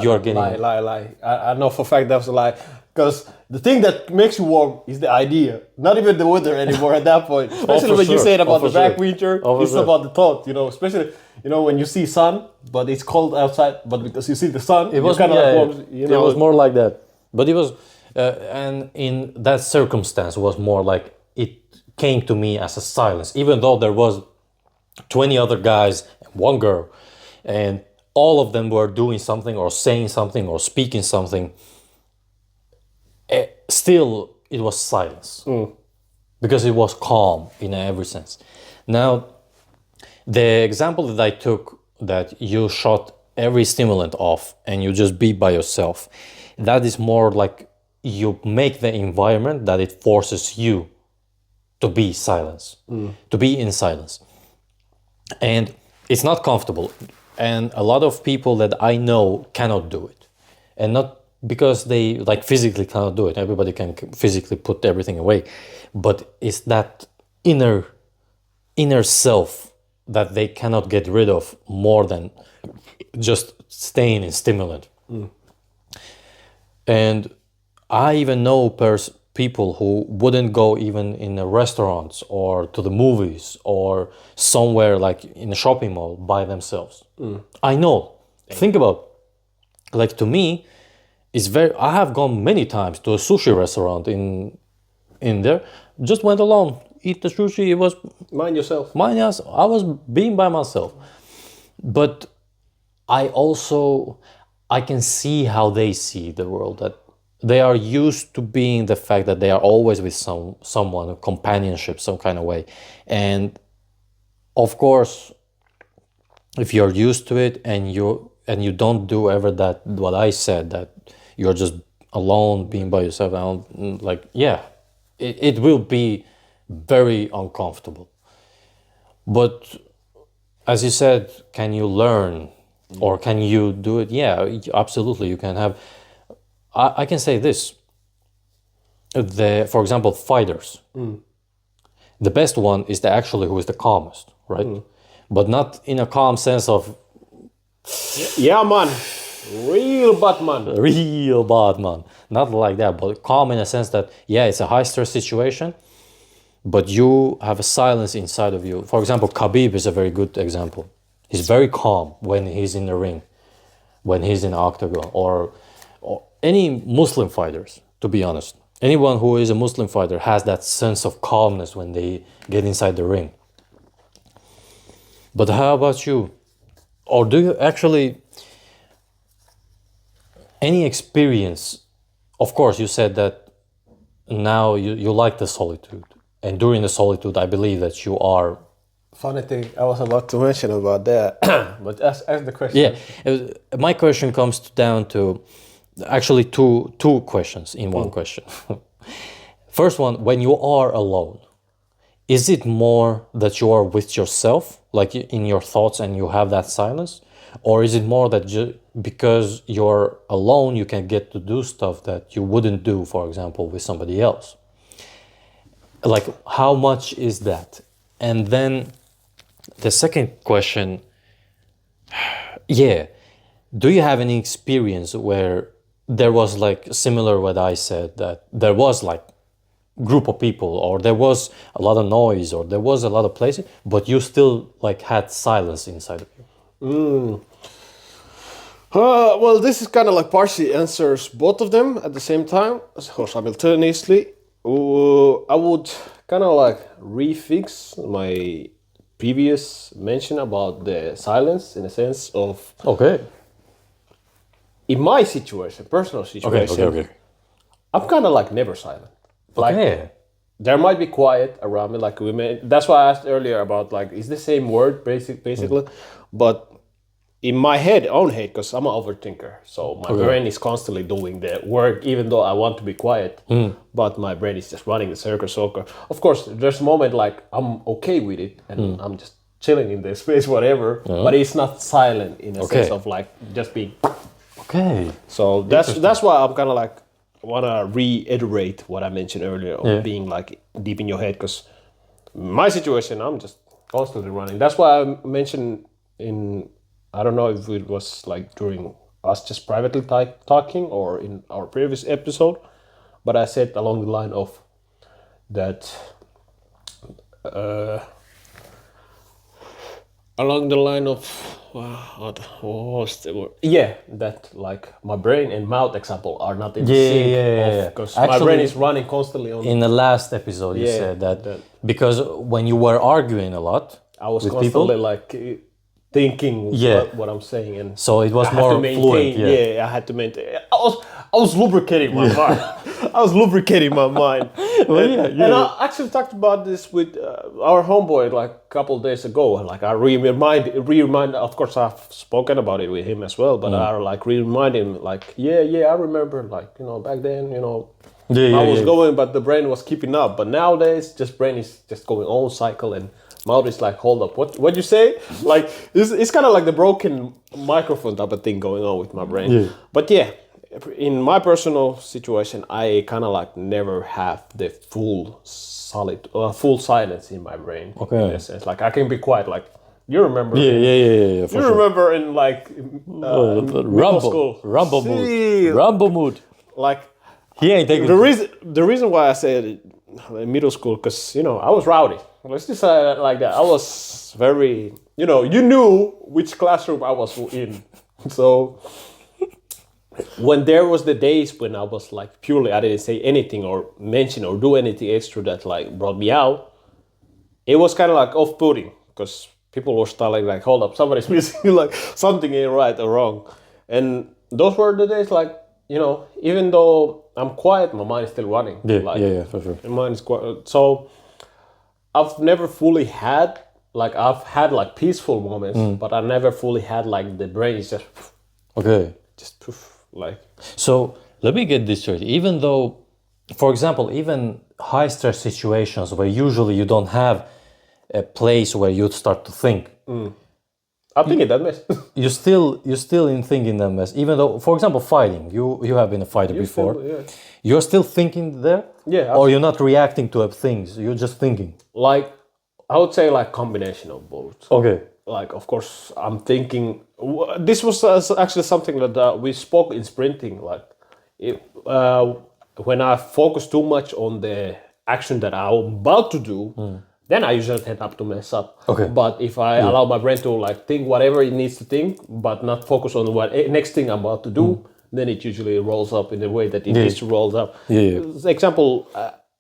You're getting lie. I know for a fact that was a lie. Because the thing that makes you warm is the idea, not even the weather anymore at that point. Especially when you say it about the back winter, it's about the thought, especially, when you see sun, but it's cold outside, but because you see the sun, it was kind of warm, It was more like that. But it was And in that circumstance was more like it came to me as a silence, even though there was 20 other guys and one girl, and all of them were doing something or saying something or speaking something. Still, it was silence because it was calm in every sense. Now, the example that I took, that you shut every stimulant off and you just be by yourself, that is more like you make the environment that it forces you to be silence, to be in silence. And it's not comfortable. And a lot of people that I know cannot do it. And not because they like physically cannot do it. Everybody can physically put everything away. But it's that inner self that they cannot get rid of more than just staying in stimulant. And I even know people who wouldn't go even in the restaurants or to the movies or somewhere like in a shopping mall by themselves. I know. Think about, like, to me, it's very. I have gone many times to a sushi restaurant in there. Just went alone, eat the sushi. It was Mind yourself. mine. Yes, I was being by myself, but I can see how they see the world, that they are used to being the fact that they are always with someone, a companionship, some kind of way. And of course, if you're used to it and you don't do ever that, what I said, that you're just alone, being by yourself, it will be very uncomfortable. But as you said, can you learn or can you do it? Yeah, absolutely. You can have. I can say this. For example, fighters. The best one is who is the calmest, right? But not in a calm sense of Yeah, man. Real Batman. real bad man. Not like that, but calm in a sense that, yeah, it's a high stress situation, but you have a silence inside of you. For example, Khabib is a very good example. He's very calm when he's in the ring, when he's in the octagon, or any Muslim fighters, to be honest. Anyone who is a Muslim fighter has that sense of calmness when they get inside the ring. But how about you? Or do you actually, any experience? Of course, you said that now you like the solitude. And during the solitude, I believe that you are. Funny thing, I was about to mention about that, but ask the question. Yeah, my question comes down to actually two questions in one question. First one, when you are alone, is it more that you are with yourself, like in your thoughts, and you have that silence? Or is it more that because you're alone, you can get to do stuff that you wouldn't do, for example, with somebody else? Like, how much is that? And then the second question, yeah, do you have any experience where there was like similar what I said, that there was like group of people, or there was a lot of noise, or there was a lot of places, but you still like had silence inside of you? Well, this is kind of like partially answers both of them at the same time, or simultaneously. I would kind of like refix my previous mention about the silence, in a sense of, Okay. in my situation, personal situation, Okay. I'm kind of like never silent. Like, Okay. there might be quiet around me, like we made. That's why I asked earlier about like, is the same word basically, but in my own head, because I'm an overthinker, so my brain is constantly doing the work, even though I want to be quiet, but my brain is just running the circle. Of course, there's a moment like I'm okay with it, and I'm just chilling in the space, whatever, but it's not silent in a sense of like just being. Okay. So that's why I'm kind of like want to reiterate what I mentioned earlier of being like deep in your head, because my situation, I'm just constantly running. That's why I mentioned I don't know if it was like during us just privately talking or in our previous episode, but I said along the line of that, what was the word? Yeah, that like my brain and mouth example are not in Yeah, sync. yeah. Because my Actually, brain is running constantly on. in the last episode, you Yeah, said that that- because when you were arguing a lot I was with constantly people, like thinking Yeah. what I'm saying, and so it was I had more to maintain. fluent. Yeah. I had to maintain. I was lubricating my mind. I was lubricating my mind. And I actually talked about this with our homeboy like a couple days ago. Like I remind. Of course, I've spoken about it with him as well. But I like remind him like, I remember like back then I was going, but the brain was keeping up. But nowadays, just brain is just going on cycle and. Mouth is like, hold up, what you say? Like, it's kind of like the broken microphone type of thing going on with my brain. Yeah. But yeah, in my personal situation, I kind of like never have the full silence in my brain. Okay. In a sense, like I can be quiet. Like you remember? Yeah. For You sure. remember in like middle school? Rumble See, mood. Rumble mood. Like He ain't taking the reason why I said in middle school, because I was rowdy. Let's just say it like that. I was very, you knew which classroom I was in. So when there was the days when I was like purely, I didn't say anything or mention or do anything extra that like brought me out. It was kind of like off-putting because people were starting like, hold up, somebody's missing, like something ain't right or wrong. And those were the days like, even though I'm quiet, my mind is still running. Yeah, for sure. My mind is quiet. So I've never fully had, like I've had like peaceful moments, but I never fully had like the brain is just, Okay. just poof, like. So let me get this straight. Even though, for example, even high stress situations where usually you don't have a place where you start to think, I think it that mess. you're still in thinking that mess. Even though, for example, fighting, you have been a fighter before. You're still thinking there, or you're not reacting to things. You're just thinking. Like I would say like combination of both. Okay. Like of course I'm thinking. This was actually something that we spoke in sprinting. Like when I focus too much on the action that I'm about to do. Then I usually tend up to mess up. Okay. But if I allow my brain to like think whatever it needs to think, but not focus on what next thing I'm about to do, then it usually rolls up in the way that it needs to roll up. Example,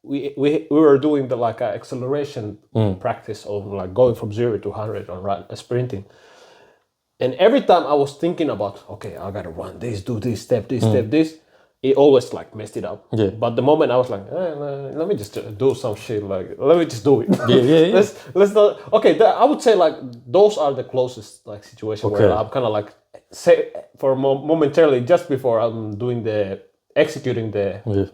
we were doing the like acceleration practice of like going from 0 to 100 on sprinting, and every time I was thinking about, okay, I gotta run this, do this step, this. It always like messed it up. Yeah. But the moment I was like, let me just do some shit. Like, let me just do it. Yeah. Let's not. Okay, I would say like those are the closest like situation where I'm kind of like say for momentarily just before I'm doing executing the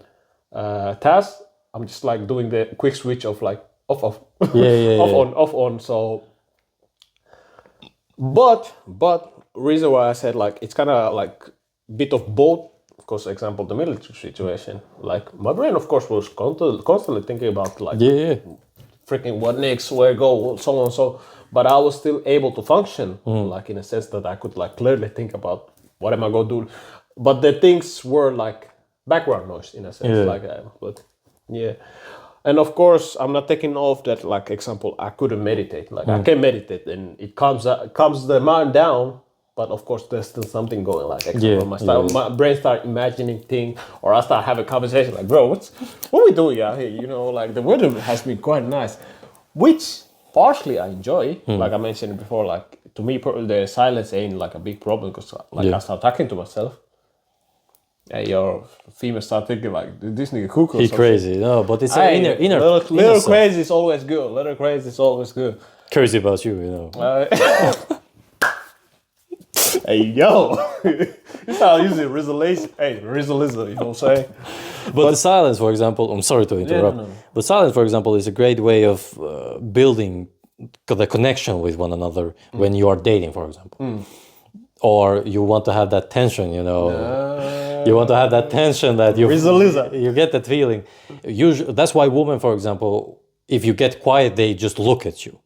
task. I'm just like doing the quick switch of like off, off on. So, but reason why I said like it's kind of like bit of both. Because, example, the military situation, like my brain, of course, was constantly thinking about like freaking what next, where go, so on, so. But I was still able to function, like in a sense that I could like clearly think about what am I gonna do. But the things were like background noise in a sense, like. But yeah, and of course, I'm not taking off that like example. I couldn't meditate, like I can meditate, and it calms the mind down. But of course, there's still something going. Like, my brain start imagining things, or I start having conversation. Like, bro, what we doing out here? Like the weather has been quite nice, which partially I enjoy. Like I mentioned before, like to me, the silence ain't like a big problem because like I start talking to myself. Hey, your female start thinking like this nigga cuckoo. He crazy, no, but it's an inner. Little crazy is always good. Little crazy is always good. Crazy about you, Hey, yo. This how I use it, resolution. Hey, resolution, you know what I'm saying? But the silence, for example, I'm sorry to interrupt, but silence, for example, is a great way of building the connection with one another when you are dating, for example. Or you want to have that tension, you want to have that tension that you get that feeling. Usually, that's why women, for example, if you get quiet, they just look at you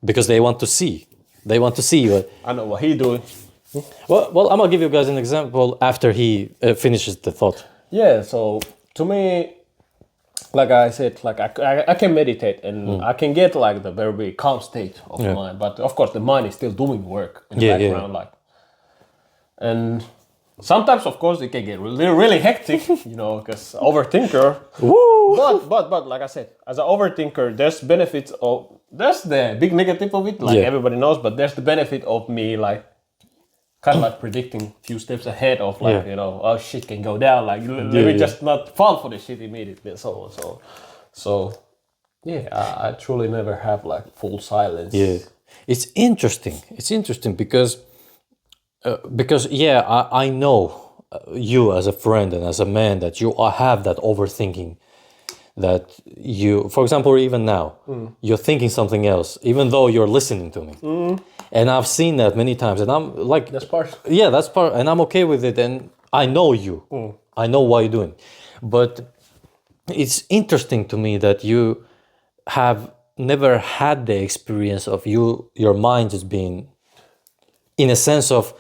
because they want to see. They want to see you. I know what he doing. Well, I'm gonna give you guys an example after he finishes the thought. Yeah, so to me, like I said, like I can meditate and I can get like the very calm state of mind. But of course, the mind is still doing work in the background, like. And sometimes, of course, it can get really hectic, because overthinker. Woo! But like I said, as an overthinker, there's benefits of. There's the big negative of it, like everybody knows. But there's the benefit of me, like, kind of like predicting a few steps ahead of, like, oh, shit can go down. Like, let me just not fall for the shit immediately, and so on. So yeah, I truly never have like full silence. Yeah, it's interesting. It's interesting because I know you as a friend and as a man that you have that overthinking. That you, for example, even now, you're thinking something else, even though you're listening to me. And I've seen that many times, and I'm like, that's part. Yeah, that's part, and I'm okay with it. And I know you. I know what you're doing, but it's interesting to me that you have never had the experience of your mind just being, in a sense of,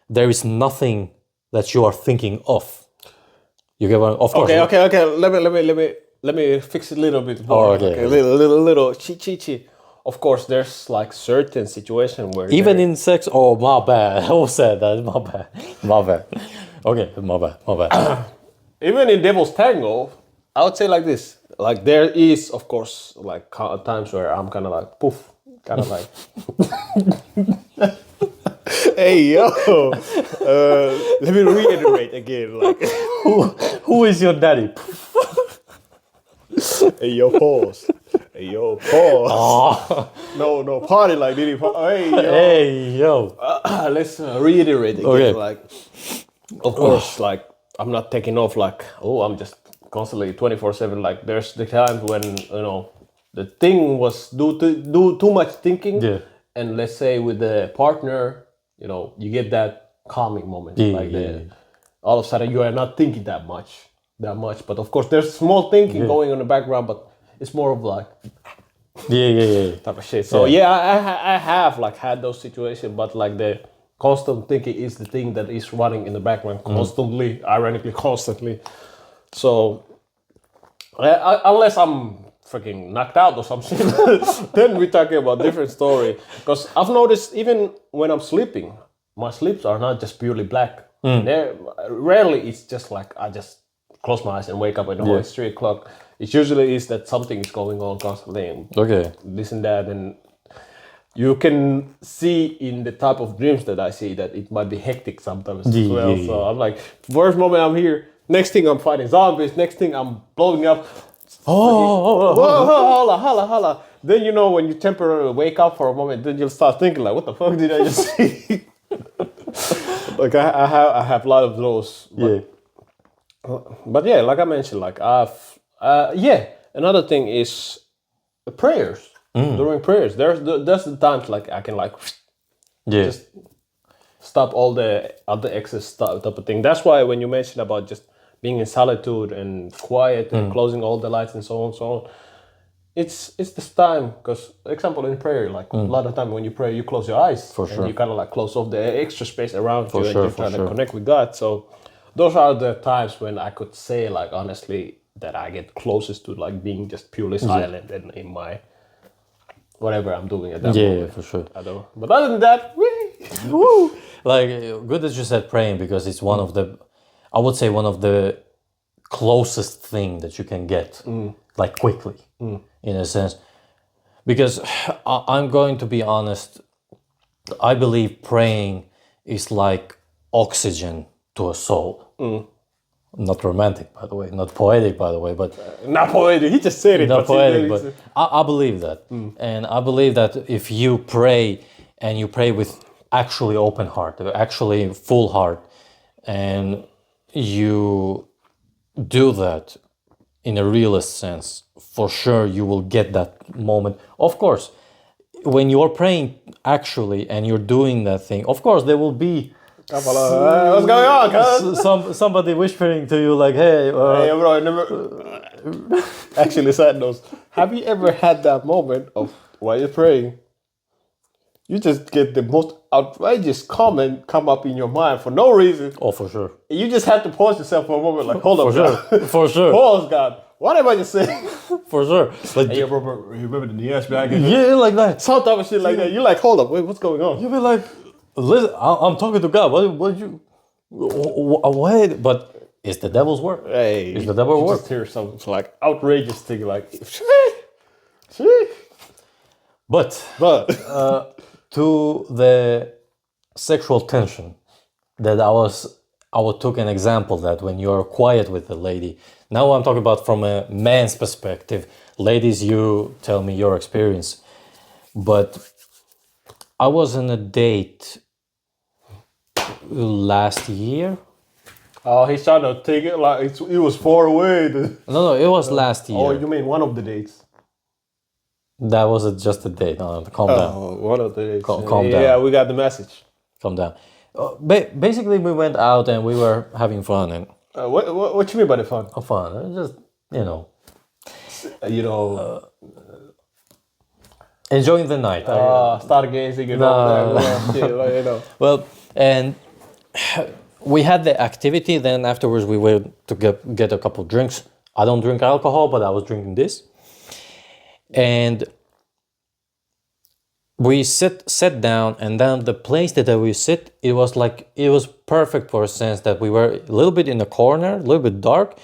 there is nothing that you are thinking of. You get what? Of course. Okay. Let me fix it a little bit more. Okay. Little chi. Of course, there's like certain situation where even in sex. Oh, my bad. Who said that? My bad. Okay, my bad. Even in Devil's Tango, I would say like this. Like there is, of course, like times where I'm kind of like poof, kind of like. Hey yo, let me reiterate again. Like, who is your daddy? Hey yo, pause. Oh. No, party like Diddy. Hey yo. Let's reiterate again. Okay. Like, of course, like I'm not taking off. Like, I'm just constantly 24/7. Like, there's the times when the thing was do too much thinking. Yeah. And let's say with the partner, you get that calming moment. All of a sudden you are not thinking that much. But of course, there's small thinking going on in the background, but it's more of like type of shit. So I have like had those situations, but like the constant thinking is the thing that is running in the background constantly, ironically constantly. So unless I'm freaking knocked out or something, then we're talking about different story. Because I've noticed even when I'm sleeping, my sleeps are not just purely black. Rarely it's just like I just close my eyes and wake up and it's 3 o'clock. It usually is that something is going on constantly and this and that, and you can see in the type of dreams that I see that it might be hectic sometimes as well. So I'm like, first moment I'm here, next thing I'm fighting zombies, next thing I'm blowing up. Holla. Then when you temporarily wake up for a moment, then you'll start thinking like, what the fuck did I just see? Like I have a lot of those. But yeah, like I mentioned, like another thing is prayers. During prayers, there's the times like I can like just stop all the other excess type of thing. That's why when you mentioned about just being in solitude and quiet and closing all the lights and so on, it's this time, because example in prayer, like a lot of time when you pray, you close your eyes and you kind of like close off the extra space around you and you're trying to connect with God. So those are the times when I could say like honestly that I get closest to like being just purely silent and in my whatever I'm doing at that moment. Yeah, for sure. I don't know. But other than that, woo! Like, good that you said praying, because it's one of the, I would say one of the closest thing that you can get, like quickly, in a sense. Because I'm going to be honest, I believe praying is like oxygen to a soul. Not romantic, by the way, not poetic, by the way, but... not poetic, he just said it. Not poetic, but I believe that. And I believe that if you pray, and you pray with actually open heart, actually full heart, and you do that in a realist sense, for sure you will get that moment. Of course, when you're praying actually, and you're doing that thing, of course there will be... what's going on, cuz? Somebody whispering to you like, hey... hey, bro, I never... Actually, side notes. Have you ever had that moment of while you're praying, you just get the most outrageous comment come up in your mind for no reason? Oh, for sure. You just have to pause yourself for a moment, like, hold up, for sure. Pause, God. what am I just saying? For sure. Like, Hey, bro, remember the Niash bag? yeah, like that. Some type of shit like that. You're like, hold up, wait, what's going on? You'll be like, listen, I'm talking to God. What you? Wait, but it's the devil's work. Hey, It's the devil's you work. just hear some like outrageous thing, like, But but to the sexual tension that I took an example that when you're quiet with a lady. Now I'm talking about from a man's perspective. Ladies, you tell me your experience. But I was on a date last year. oh, he's trying to take it like it was far away. No, it was last year. Oh, you mean one of the dates? That was just a date. No, calm down. Oh, one of the dates. Calm down. Yeah, we got the message. Calm down. Basically, we went out and we were having fun and What you mean by the fun? fun. Just enjoying the night. Stargazing and No. all that. Yeah, Well, and we had the activity. Then afterwards, we went to get a couple of drinks. I don't drink alcohol, but I was drinking this, and we sat down. And then the place that we sit, it was perfect for a sense that we were a little bit in the corner, a little bit dark,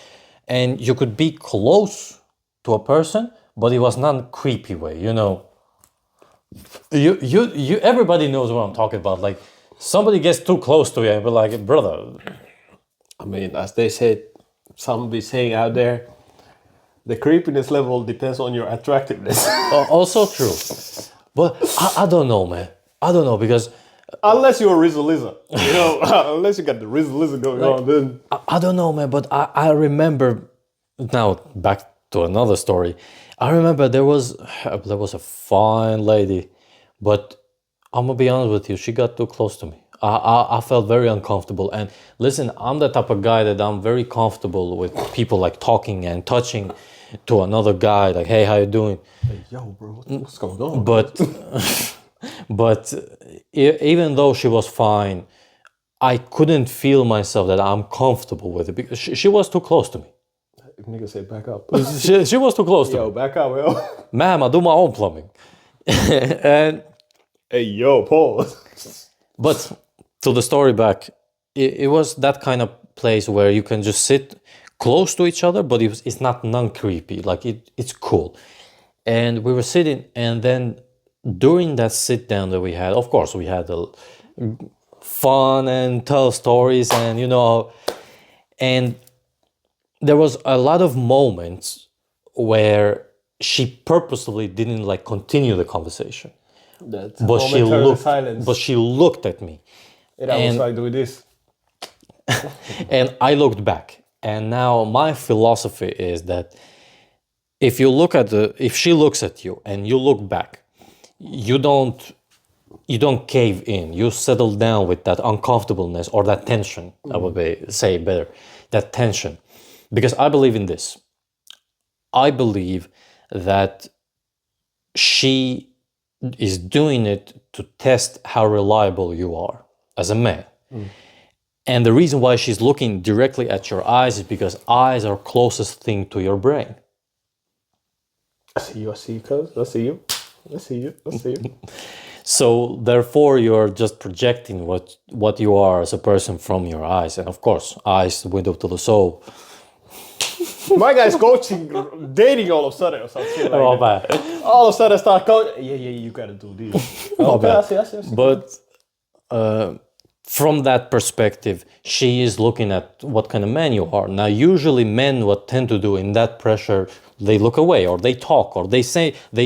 and you could be close to a person, but it was not a creepy way. You everybody knows what I'm talking about. Like somebody gets too close to you and be like, brother. I mean, as they said, some be saying out there, the creepiness level depends on your attractiveness. Also true. But I don't know, man. I don't know because Unless you're a Rizzle Lizard. Unless you got the Rizzle Lizard going on, then I don't know, man. But I remember now back to another story. I remember there was a fine lady, but I'm gonna be honest with you, she got too close to me. I felt very uncomfortable. And listen, I'm the type of guy that I'm very comfortable with people like talking and touching to another guy, like, hey, how you doing? hey, yo, bro, what's going on? But even though she was fine, I couldn't feel myself that I'm comfortable with it because she was too close to me. Nigga say back up. She was too close to Yo, me. back up, yo. Ma'am, I do my own plumbing. And Hey, yo, pause. but to the story back, it was that kind of place where you can just sit close to each other, but it's not non-creepy. Like it's cool. And we were sitting, and then during that sit down that we had, of course, we had fun and tell stories, and and there was a lot of moments where she purposely didn't like continue the conversation. That's But she momentary looked. silence. But she looked at me, And I was and- like, do this. and I looked back. And now my philosophy is that if she looks at you and you look back, you don't cave in. You settle down with that uncomfortableness or that tension. I would say better, that tension, because I believe in this. I believe that she is doing it to test how reliable you are as a man. And the reason why she's looking directly at your eyes is because eyes are closest thing to your brain. I see you, cuz. I see you. So therefore you're just projecting what you are as a person from your eyes. And of course, eyes, window to the soul. My guy's coaching, dating all of a sudden or something like Oh, that. bad. All of a sudden start coaching. Yeah, you gotta do this. Okay, bad. I see. But from that perspective, she is looking at what kind of man you are. Now, usually men, what tend to do in that pressure, they look away or they talk or they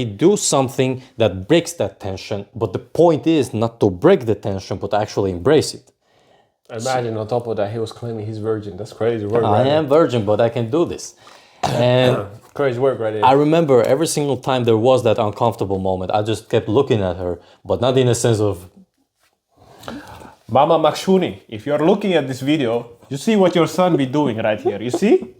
do something that breaks that tension. But the point is not to break the tension, but actually embrace it. Imagine on top of that, he was claiming he's virgin. That's crazy work. I am virgin, but I can do this. And Crazy work right there. I remember every single time there was that uncomfortable moment, I just kept looking at her, but not in a sense of, Mama Makshuni, if you're looking at this video, you see what your son be doing right here. You see?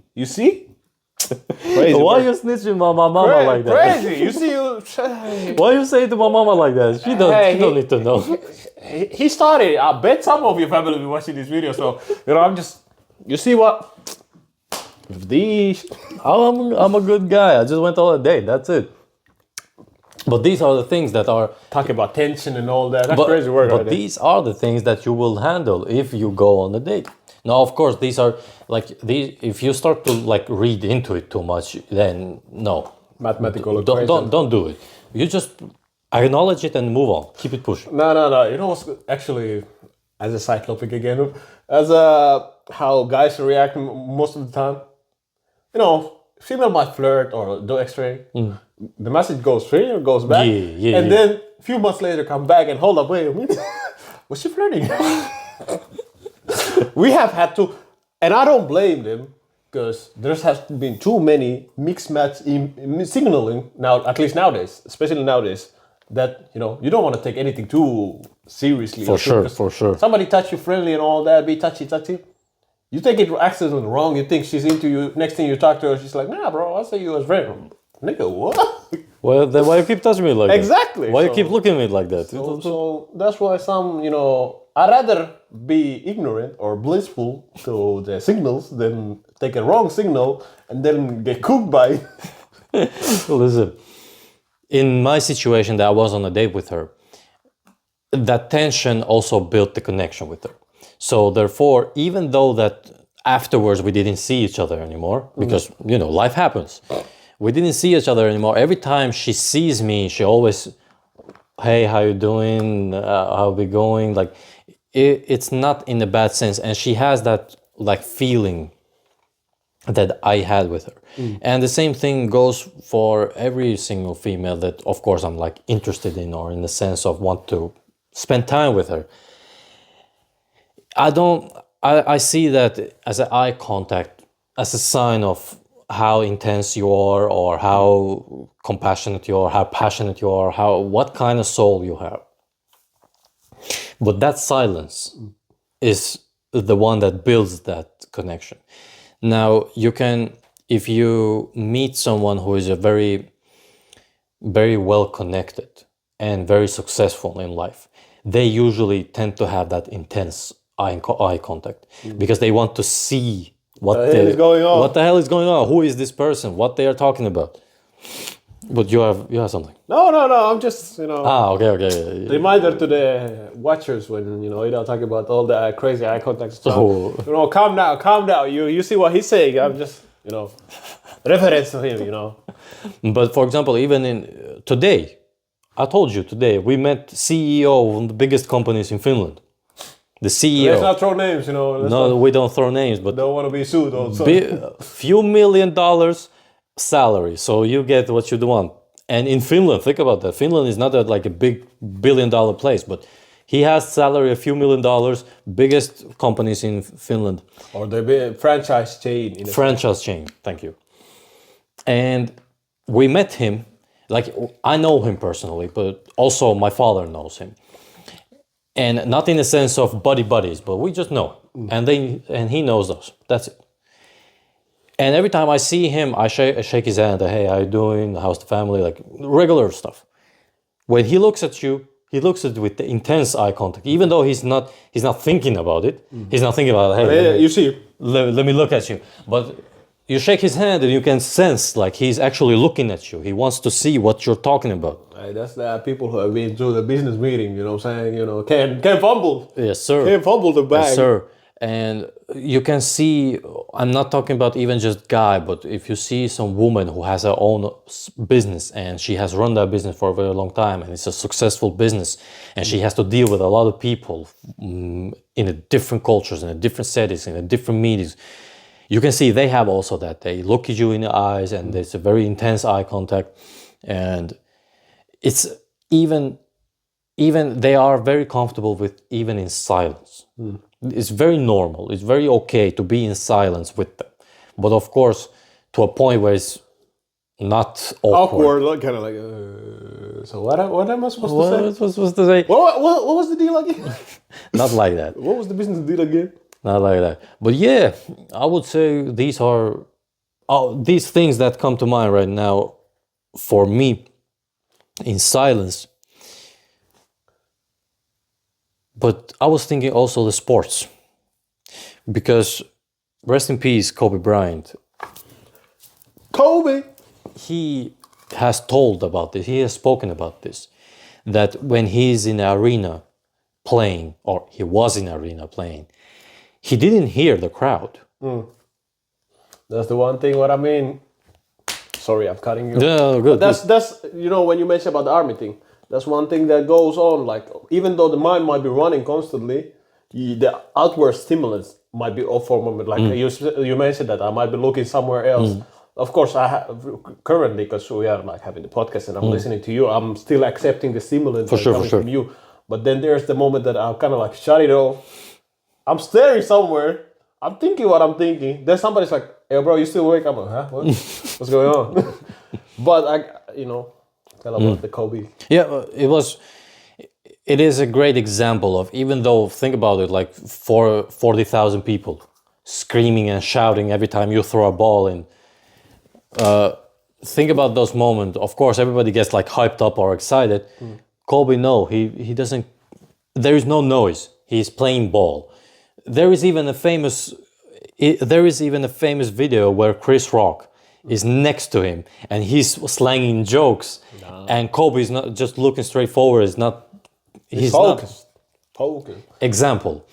Crazy why work. you snitching my mama like that? Crazy. You see, Why you say to my mama like that? She don't need to know. he started. I bet some of your family will be watching this video. So, I'm just, you see what? These. I'm a good guy. I just went on a date. That's it. But these are the things that are. Talking about tension and all that. That's crazy work. But right there. these are the things that you will handle if you go on a date. Now, of course, these are like these. If you start to like read into it too much, then no, Mathematical don't equation. don't do it. You just acknowledge it and move on. Keep it pushing. No. You know what's actually, as a side topic again, as how guys react most of the time. You know, female might flirt or do X-ray. The message goes straight or goes back, and then a few months later come back and hold up, wait a minute, was she flirting? We have had to, and I don't blame them because there has been too many mixed match signaling now, at least nowadays, especially nowadays, that you know you don't want to take anything too seriously. For sure. Somebody touch you friendly and all that, be touchy. You take it accidentally wrong. You think she's into you. Next thing you talk to her, she's like, "Nah, bro, I say you as friend." Nigga, what? Well, then why you keep touching me like Exactly. that? Why you keep looking at me like that? So that's why some, you know, I'd rather be ignorant or blissful to the signals than take a wrong signal and then get cooked by. Listen, in my situation that I was on a date with her, that tension also built the connection with her. So therefore, even though that afterwards we didn't see each other anymore, because, you know, life happens. We didn't see each other anymore. Every time she sees me, she always, hey, how you doing? How we going? Like, it's not in a bad sense. And she has that like feeling that I had with her. And the same thing goes for every single female that, of course, I'm like interested in, or in the sense of want to spend time with her. I see that as an eye contact, as a sign of how intense you are, or how compassionate you are, how passionate you are, what kind of soul you have. But that silence is the one that builds that connection. Now, you can, if you meet someone who is a very, very well connected and very successful in life, they usually tend to have that intense eye contact because they want to see what the hell is going on. What the hell is going on? Who is this person? What they are talking about? But you have something. No. I'm just, you know. Okay. Reminder to the watchers when, you know, you don't talk about all the crazy eye contact stuff. Oh. You know, calm down. You see what he's saying. I'm just, you know, reference to him, you know. But for example, even in today, I told you today, we met CEO of the biggest companies in Finland. The CEO. Let's not throw names, you know. We don't throw names, but don't want to be sued also. Few $1 million salary, so you get what you want. And in Finland, think about that. Finland is not like a big $1 billion place, but he has salary a few $1 million, biggest companies in Finland. Or the franchise chain. Franchise chain, thank you. And we met him, like I know him personally, but also my father knows him. And not in the sense of buddies, but we just know. And he knows us. That's it. And every time I see him, I shake his hand. Hey, how you doing? How's the family? Like regular stuff. When he looks at you, he looks at it with the intense eye contact. Even though he's not thinking about it. He's not thinking about, hey, you see, let me look at you. But you shake his hand and you can sense like he's actually looking at you. He wants to see what you're talking about. That's the people who have been through the business meeting, you know what I'm saying? You know, can't fumble. Yes, sir. Can't fumble the bag. Yes, sir. And you can see, I'm not talking about even just guy, but if you see some woman who has her own business and she has run that business for a very long time and it's a successful business and she has to deal with a lot of people in a different cultures, in a different settings, in a different meetings, you can see they have also that. They look at you in the eyes and there's a very intense eye contact, and it's even they are very comfortable with even in silence. It's very normal. It's very okay to be in silence with them. But of course, to a point where it's not awkward. Like, kind of like, so what am I supposed to say? What was I supposed to say? What was the deal again? Not like that. What was the business deal again? Not like that. But yeah, I would say these are these things that come to mind right now for me in silence. But I was thinking also the sports, because rest in peace, Kobe Bryant. Kobe. He has told about this. He has spoken about this. That when he's in the arena playing, or he was in the arena playing, he didn't hear the crowd. That's the one thing. What I mean. Sorry, I'm cutting you. Yeah, good. That's when you mentioned about the army thing. That's one thing that goes on. Like even though the mind might be running constantly, the outward stimulus might be off for a moment. Like you mentioned that I might be looking somewhere else. Of course, I have currently, because we are like having the podcast and I'm listening to you, I'm still accepting the stimulus coming from you. But then there's the moment that I'll kind of like shut it off. I'm staring somewhere. I'm thinking what I'm thinking. Then somebody's like, "Hey, bro, you still awake?" I'm like, "Huh? What? What's going on?" But tell about the Kobe. Yeah, it is a great example of, even though, think about it, like 40,000 people screaming and shouting every time you throw a ball in. Think about those moments. Of course, everybody gets like hyped up or excited. Kobe, no, he doesn't. There is no noise. He's playing ball. There is even a famous video where Chris Rock is next to him and he's slanging jokes, and Kobe is not just looking straight forward. He's focused. Example.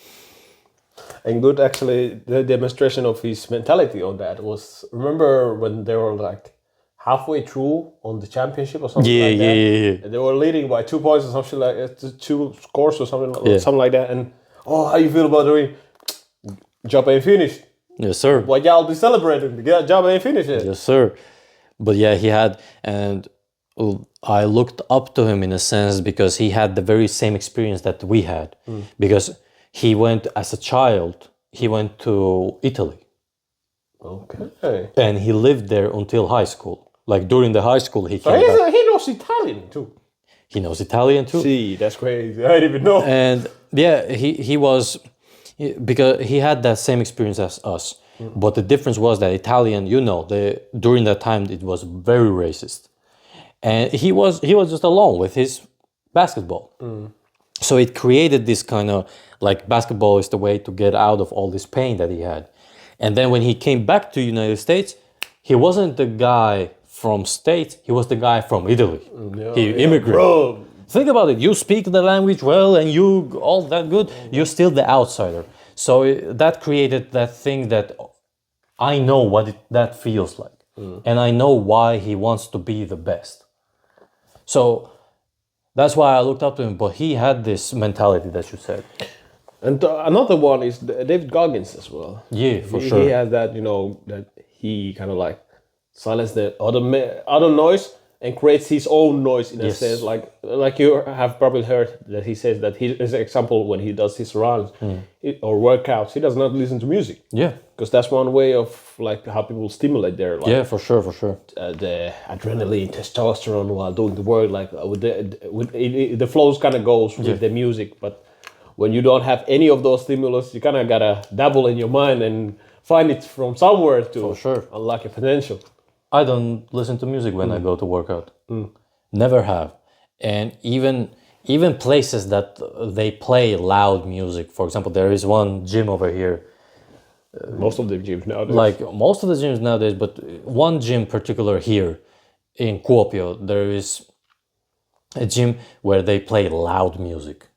And good, actually, the demonstration of his mentality on that was, remember when they were like halfway through on the championship or something like that? Yeah. And they were leading by 2 points or something like that, 2 scores or something like that. And, how you feel about the win? Job ain't finished. Yes, sir. Well, y'all be celebrating. The job ain't finished yet. Yes, sir. But yeah, he had, and I looked up to him in a sense because he had the very same experience that we had. Because he went as a child, he went to Italy. Okay. And he lived there until high school. Like during the high school, he came back. He knows Italian too. He knows Italian too. See, that's crazy. I didn't even know. And yeah, he was, because he had that same experience as us. But the difference was that Italian, during that time it was very racist. And he was just alone with his basketball. So it created this kind of, like, basketball is the way to get out of all this pain that he had. And then when he came back to United States, he wasn't the guy from States, he was the guy from Italy. He immigrated. Bro. Think about it, you speak the language well and you all that good, you're still the outsider. So that created that thing that I know what that feels like. And I know why he wants to be the best. So that's why I looked up to him, but he had this mentality that you said. And another one is David Goggins as well. Yeah, for sure. He has that, that he kind of like silences the other noise and creates his own noise in a sense. Like you have probably heard that he says that he, as an example, when he does his runs or workouts, he does not listen to music. Yeah. Because that's one way of like how people stimulate their life. For sure. The adrenaline, testosterone while doing the work, like the flows kind of goes with the music. But when you don't have any of those stimulus, you kind of gotta dabble in your mind and find it from somewhere to unlock your potential. I don't listen to music when I go to workout. Never have. And even places that they play loud music. For example, there is one gym over here. Most of the gyms nowadays. Like most of the gyms nowadays, but one gym particular here in Kuopio, there is a gym where they play loud music.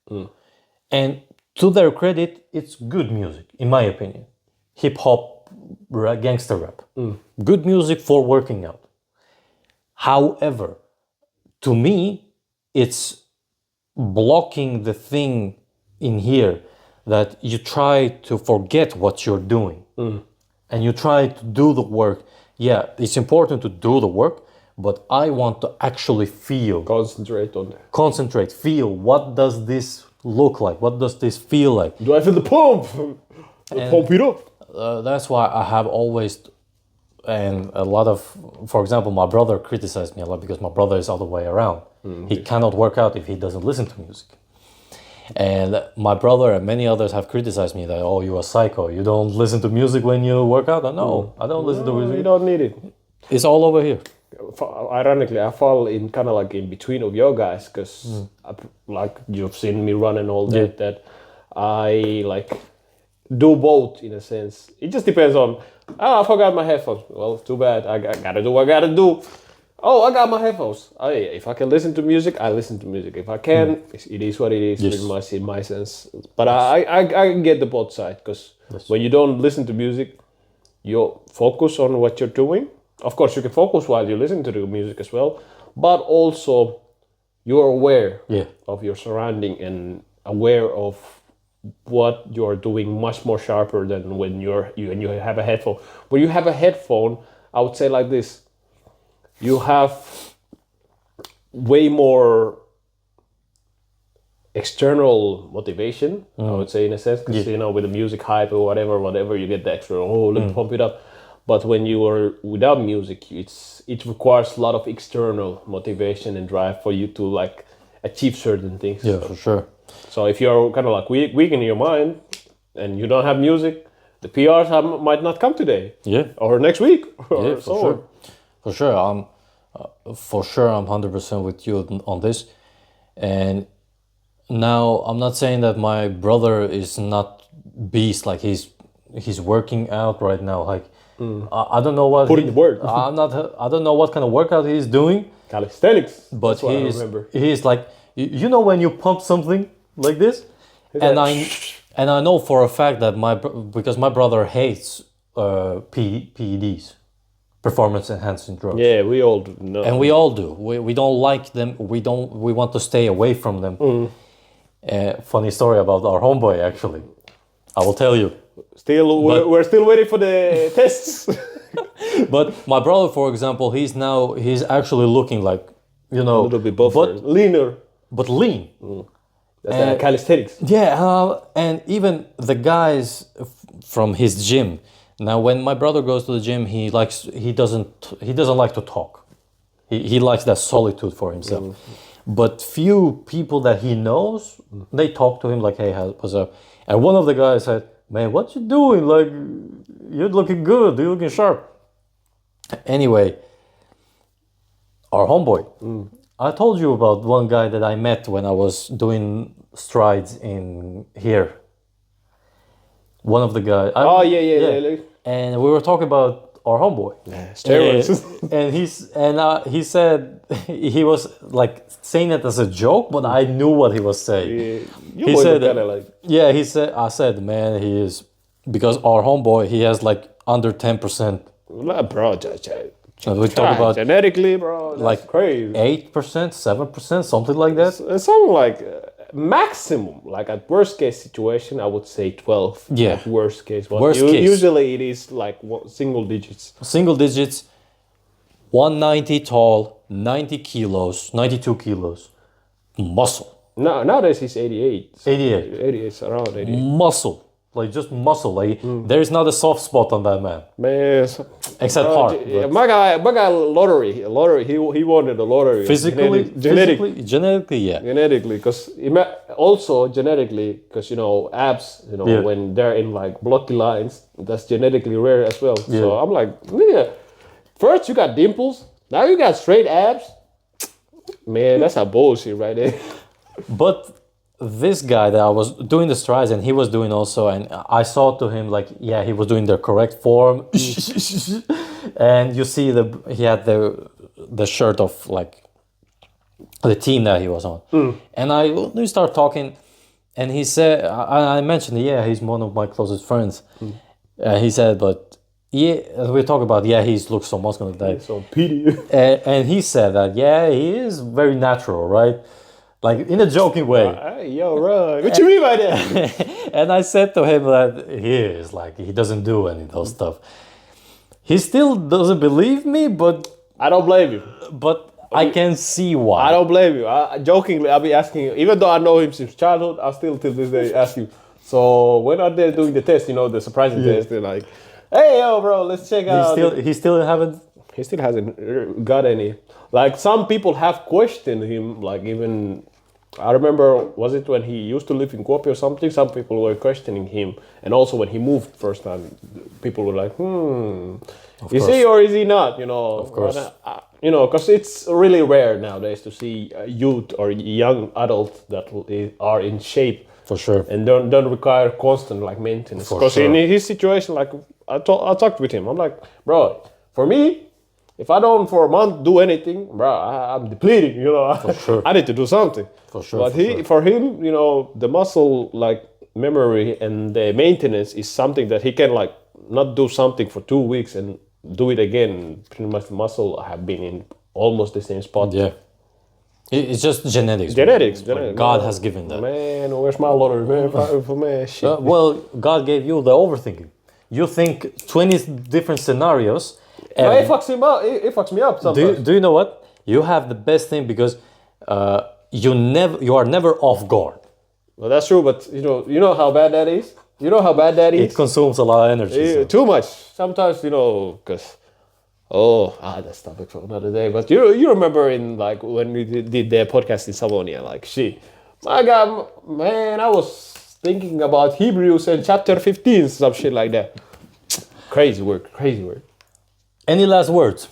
And to their credit, it's good music, in my opinion. Hip hop, gangster rap. Good music for working out. However, to me, it's blocking the thing in here that you try to forget what you're doing. And you try to do the work. Yeah, it's important to do the work, but I want to actually feel. Concentrate, feel. What does this look like? What does this feel like? Do I feel the pump? Pump it up. That's why I have always, and a lot of, for example, my brother criticized me a lot because my brother is all the way around. He cannot work out if he doesn't listen to music. And my brother and many others have criticized me that, oh, you're a psycho. You don't listen to music when you work out? No, I don't listen to music. You don't need it. It's all over here. Ironically, I fall in kind of like in between of your guys because like you've seen me run and all that, that I like do both in a sense. It just depends on. Oh, I forgot my headphones. Well, too bad. I gotta do what I gotta do. Oh, I got my headphones. Hey, if I can listen to music, I listen to music. If I can, it is what it is. Yes. Pretty much in my sense. But I get the both sides because when you don't listen to music, you focus on what you're doing. Of course, you can focus while you listen to the music as well, but also you're aware of your surrounding and aware of what you're doing much more sharper than when you have a headphone. When you have a headphone, I would say like this: you have way more external motivation. I would say in a sense, because with the music hype or whatever, you get the extra. Oh, let's pump it up. But when you are without music, it requires a lot of external motivation and drive for you to like achieve certain things. Yeah, for sure. So if you're kind of like weak in your mind and you don't have music, the PRs might not come today. Yeah. Or next week. Or Yeah, for sure. For sure. I'm 100% with you on this. And now I'm not saying that my brother is not beast. Like he's working out right now. Like I don't know what. Put in the word. I don't know what kind of workout he's doing. Calisthenics. But that's what I remember. He's like, you know when you pump something like this, and I know for a fact that because my brother hates PEDs, performance enhancing drugs. Yeah, we all do. No. And we all do. We don't like them. We want to stay away from them. Funny story about our homeboy, actually. I will tell you. We're still waiting for the tests. But my brother, for example, he's actually looking like, a little bit buffer, leaner, but lean. That's calisthenics. Yeah, and even the guys from his gym. Now, when my brother goes to the gym, he doesn't like to talk. He likes that solitude for himself. But few people that he knows, they talk to him like, "Hey, what's up?" And one of the guys said, "Man, what you doing? Like, you're looking good. You're looking sharp." Anyway, our homeboy. I told you about one guy that I met when I was doing strides in here. One of the guys. Yeah. And we were talking about our homeboy. Steroids. And he said he was like saying it as a joke, but I knew what he was saying. He said kind of like. Yeah, I said, man, he is, because our homeboy, he has like under 10%. Bro, we talk about genetically, bro. That's like crazy. 8%, 7%, something like that. Something like maximum, like at worst case situation, I would say 12. Yeah. At worst case. Case. Usually it is like single digits. Single digits. 190 tall, 90 kilos, 92 kilos. Muscle. No, nowadays he's 88. 88. 88, around 88. Muscle. Like just muscle. Like there is not a soft spot on that man. Man, except heart. My guy, lottery. He wanted a lottery. Genetically, yeah. Genetically, because also genetically, because abs, when they're in like blocky lines, that's genetically rare as well. Yeah. So I'm like, yeah. First you got dimples, now you got straight abs. Man, that's a bullshit right there. But this guy that I was doing the strides and he was doing also, and I saw to him like, yeah, he was doing the correct form. And you see he had the shirt of like the team that he was on. And we start talking, and he said, I mentioned, yeah, he's one of my closest friends. He said, but yeah, we talk about, yeah, he looks so muscular. Like, so petty. And he said that, yeah, he is very natural, right? Like in a joking way. Hey, yo, Ron, what you mean by that? And I said to him that he is like, he doesn't do any of those stuff. He still doesn't believe me, but I don't blame you. But I can see why. I don't blame you. Jokingly, I'll be asking you, even though I know him since childhood, I'll still till this day ask you. So when are they doing the test? The surprising test. They're like, hey, yo, bro, let's check out. He still hasn't got any. Like some people have questioned him. Like even I remember, was it when he used to live in Kuopio or something? Some people were questioning him, and also when he moved first time, people were like, is he or is he not? Of course. Because it's really rare nowadays to see a youth or young adult that are in shape For sure. and don't require constant like maintenance. Because sure. in his situation, like I talked with him, I'm like, bro, for me, if I don't for a month do anything, bro, I'm depleting. You know, sure. I need to do something. For sure. But for him, you know, the muscle like memory and the maintenance is something that he can like not do something for 2 weeks and do it again. Pretty much the muscle have been in almost the same spot. Yeah. It's just genetics. Genetics. God has given that. Man, where's my lottery, man? For me, shit. Well, God gave you the overthinking. You think 20 different scenarios. No, it fucks him up. It fucks me up sometimes. Do you know what? You have the best thing because you are never off guard. Well, that's true, but you know how bad that is. You know how bad that is. It consumes a lot of energy. So. Too much. Sometimes, because that's topic for another day. But you remember in like when we did the podcast in Savonia, like shit, my God, man, I was thinking about Hebrews and chapter 15, some shit like that. Crazy work. Any last words?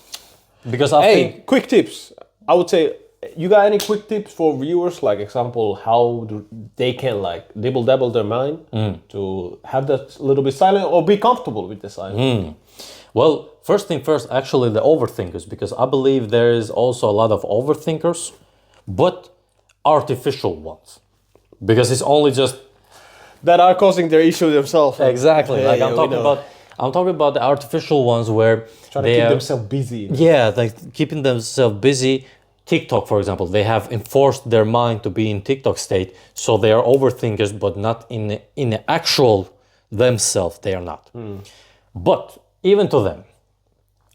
Because I think quick tips. I would say, you got any quick tips for viewers? Like example, how they can like dabble their mind to have that little bit silent or be comfortable with the silence? Well, first thing first, actually the overthinkers, because I believe there is also a lot of overthinkers, but artificial ones. Because it's only just that are causing their issue themselves. Exactly. Like I'm talking about the artificial ones where trying to keep themselves busy. Yeah, like keeping themselves busy. TikTok, for example, they have enforced their mind to be in TikTok state, so they are overthinkers, but not in the actual themselves. They are not. But even to them,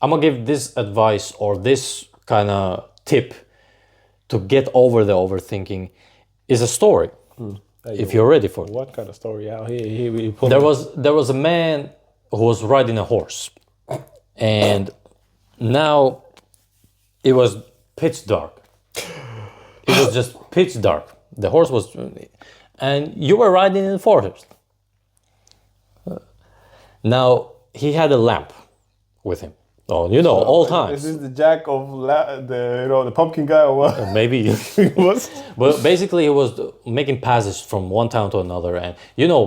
I'm gonna give this advice or this kind of tip to get over the overthinking is a story. If you're ready for it. What kind of story? There was a man who was riding a horse, and now it was pitch dark. It was just pitch dark. The horse was, and you were riding in the forest. Now he had a lamp with him. Oh, all times. Is this the Jack of the pumpkin guy or what? Maybe. But basically, he was making passes from one town to another, and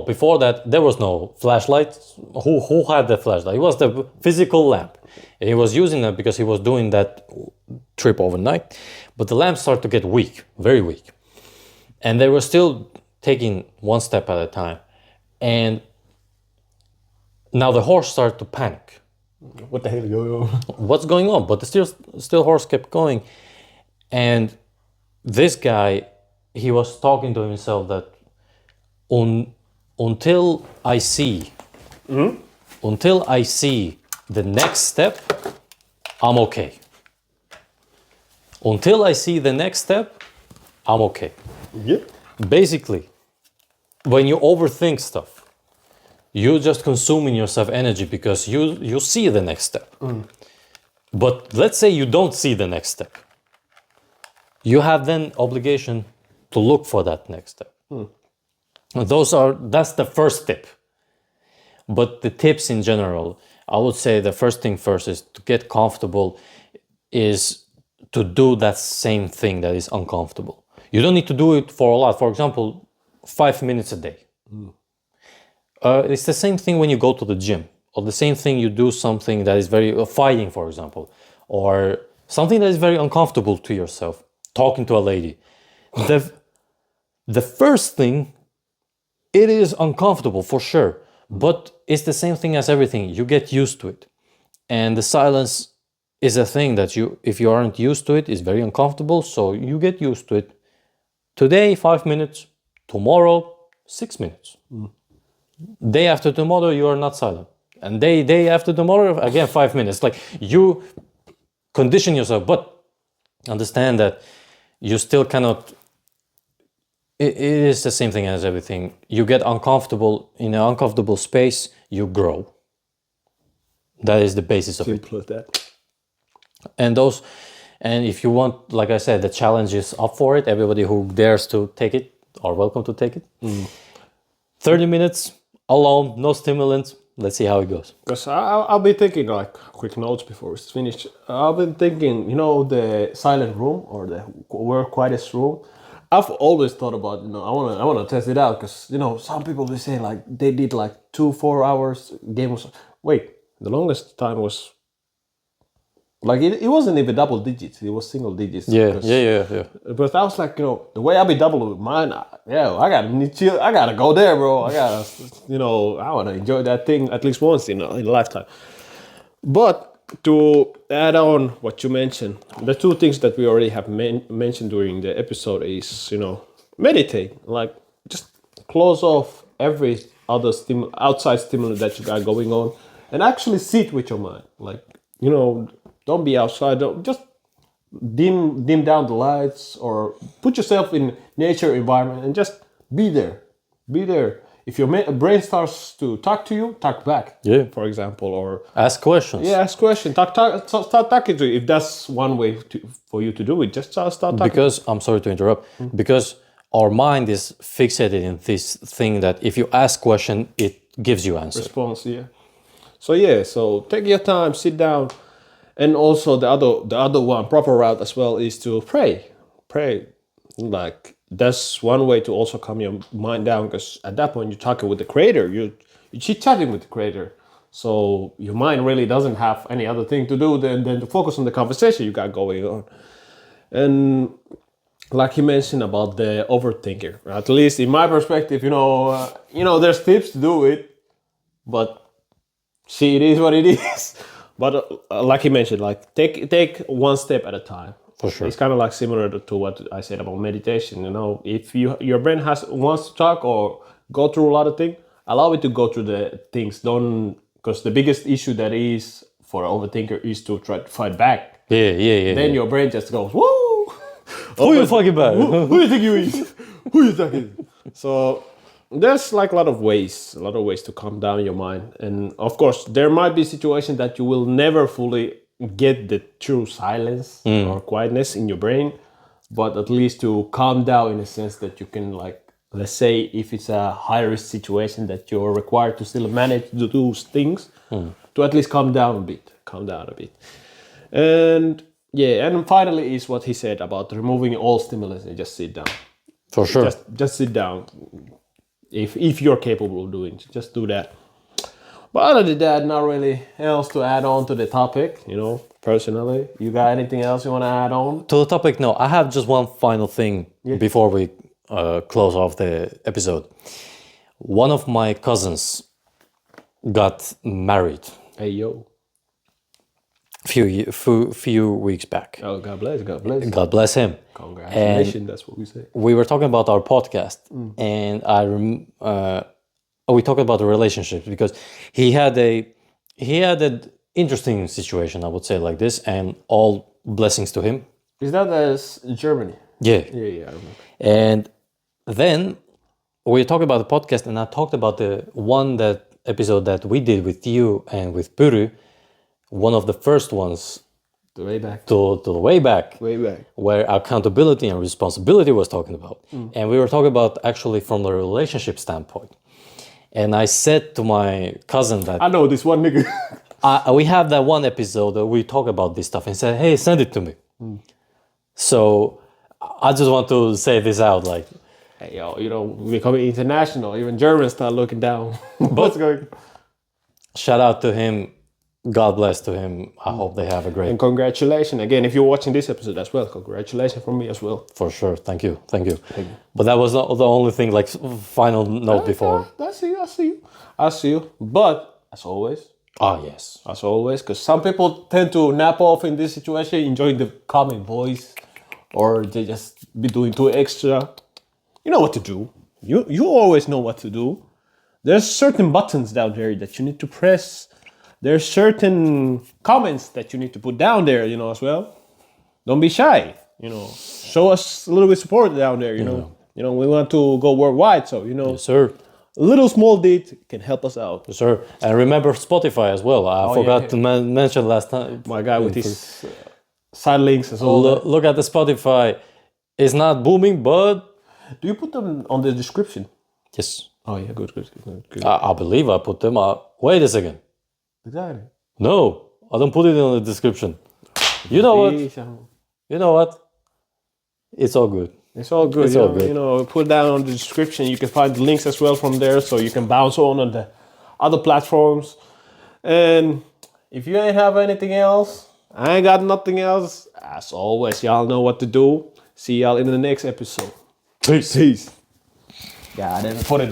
before that there was no flashlight. Who had the flashlight? It was the physical lamp, and he was using it because he was doing that trip overnight. But the lamp started to get weak, very weak, and they were still taking one step at a time, and now the horse started to panic. What the hell is going on? What's going on? But the still horse kept going. And this guy, he was talking to himself that until I see the next step, I'm okay. Until I see the next step, I'm okay. Yeah. Basically, when you overthink stuff, you're just consuming yourself energy because you see the next step. But let's say you don't see the next step. You have then obligation to look for that next step. That's the first tip. But the tips in general, I would say the first thing first is to get comfortable, is to do that same thing that is uncomfortable. You don't need to do it for a lot. For example, 5 minutes a day. It's the same thing when you go to the gym, or the same thing you do something that is very fighting, for example, or something that is very uncomfortable to yourself, talking to a lady. The first thing, it is uncomfortable for sure, but it's the same thing as everything. You get used to it, and the silence is a thing that if you aren't used to it, is very uncomfortable. So you get used to it. Today, 5 minutes. Tomorrow, 6 minutes. Day after tomorrow, you are not silent. And day after tomorrow, again, 5 minutes. Like you condition yourself, but understand that you still cannot. It is the same thing as everything. You get uncomfortable in an uncomfortable space, you grow. That is the basis of it. Simple as that. And if you want, like I said, the challenge is up for it. Everybody who dares to take it are welcome to take it. 30 minutes alone, no stimulants. Let's see how it goes. Because I'll be thinking, like, quick notes before it's finished. I've been thinking, the silent room or the quietest room. I've always thought about, I wanna test it out because some people they say like they did like 2-4 hours game was. Wait, the longest time was like it wasn't even double digits. It was single digits. Yeah. But I was like, the way I be double with mine, I gotta chill. I gotta go there, bro. I gotta, I wanna enjoy that thing at least once in a lifetime. But to add on what you mentioned, the two things that we already have mentioned during the episode is, meditate. Like just close off every other outside stimulus that you got going on, and actually sit with your mind. Like, don't be outside. Don't just dim down the lights or put yourself in nature environment and just be there. Be there. If your brain starts to talk to you, talk back. Yeah. For example, or Ask questions. yeah, ask questions. Start talking to you. If that's one way for you to do it, just start talking. Because I'm sorry to interrupt. Because our mind is fixated in this thing that if you ask question, it gives you answer. Response, yeah. So take your time, sit down, and also the other one proper route as well is to pray. Like that's one way to also calm your mind down because at that point you're talking with the creator, you're chit-chatting with the creator. So your mind really doesn't have any other thing to do than to focus on the conversation you got going on. And like you mentioned about the overthinker, at least in my perspective, there's tips to do it, but see, it is what it is. But like you mentioned, like take one step at a time. For sure. It's kind of like similar to what I said about meditation. If your brain wants to talk or go through a lot of things, allow it to go through the things. Don't, because the biggest issue that is for an overthinker is to try to fight back. Yeah. Then your brain just goes, woo! Who you fucking about? Who you think you is? Who you talking? So there's like a lot of ways to calm down your mind. And of course, there might be situations that you will never fully get the true silence or quietness in your brain, but at least to calm down in a sense that you can, like, let's say if it's a high risk situation that you're required to still manage to do things, to at least calm down a bit. And yeah, and finally is what he said about removing all stimulus and just sit down. For sure. Just sit down. If you're capable of doing, just do that. But other than that, not really else to add on to the topic, personally. You got anything else you want to add on? To the topic, no. I have just one final thing before we close off the episode. One of my cousins got married. Hey, yo. Few weeks back. Oh, God bless. God bless him. Congratulations, that's what we say. We were talking about our podcast, and we talked about the relationships because he had an interesting situation, I would say, like this, and all blessings to him. Is that as Germany? Yeah. Yeah, I remember. And then we talked about the podcast, and I talked about that episode that we did with you and with Puru, one of the first ones. The way back. To the way back. Way back. Where accountability and responsibility was talking about. And we were talking about actually from the relationship standpoint. And I said to my cousin that... I know this one nigga. we have that one episode that we talk about this stuff and said, hey, send it to me. So I just want to say this out, like... Hey, yo, we're becoming international. Even Germans start looking down. What's going? Shout out to him. God bless to him. I hope they have a great... And congratulations. Again, if you're watching this episode as well, congratulations from me as well. For sure. Thank you. But that was not the only thing, like, final note before. I see you. But, as always... yes. As always, because some people tend to nap off in this situation, enjoying the calming voice, or they just be doing too extra. You know what to do. You always know what to do. There's certain buttons down there that you need to press. There's certain comments that you need to put down there, as well. Don't be shy, Show us a little bit of support down there, you know. We want to go worldwide, so, Yes, sir. a little small deed can help us out. Yes, sir. And remember Spotify as well. I forgot to mention last time. My guy with his side links as well. Look at the Spotify. It's not booming, but... Do you put them on the description? Yes. Oh, yeah, good. I believe I put them. Wait a second. Exactly. No, I don't put it in the description. You know what? It's all good. It's all good. It's you all know, good. You know, put down on the description. You can find the links as well from there, so you can bounce on the other platforms. And if you ain't have anything else, I ain't got nothing else. As always, y'all know what to do. See y'all in the next episode. Peace. Peace. God, I didn't put it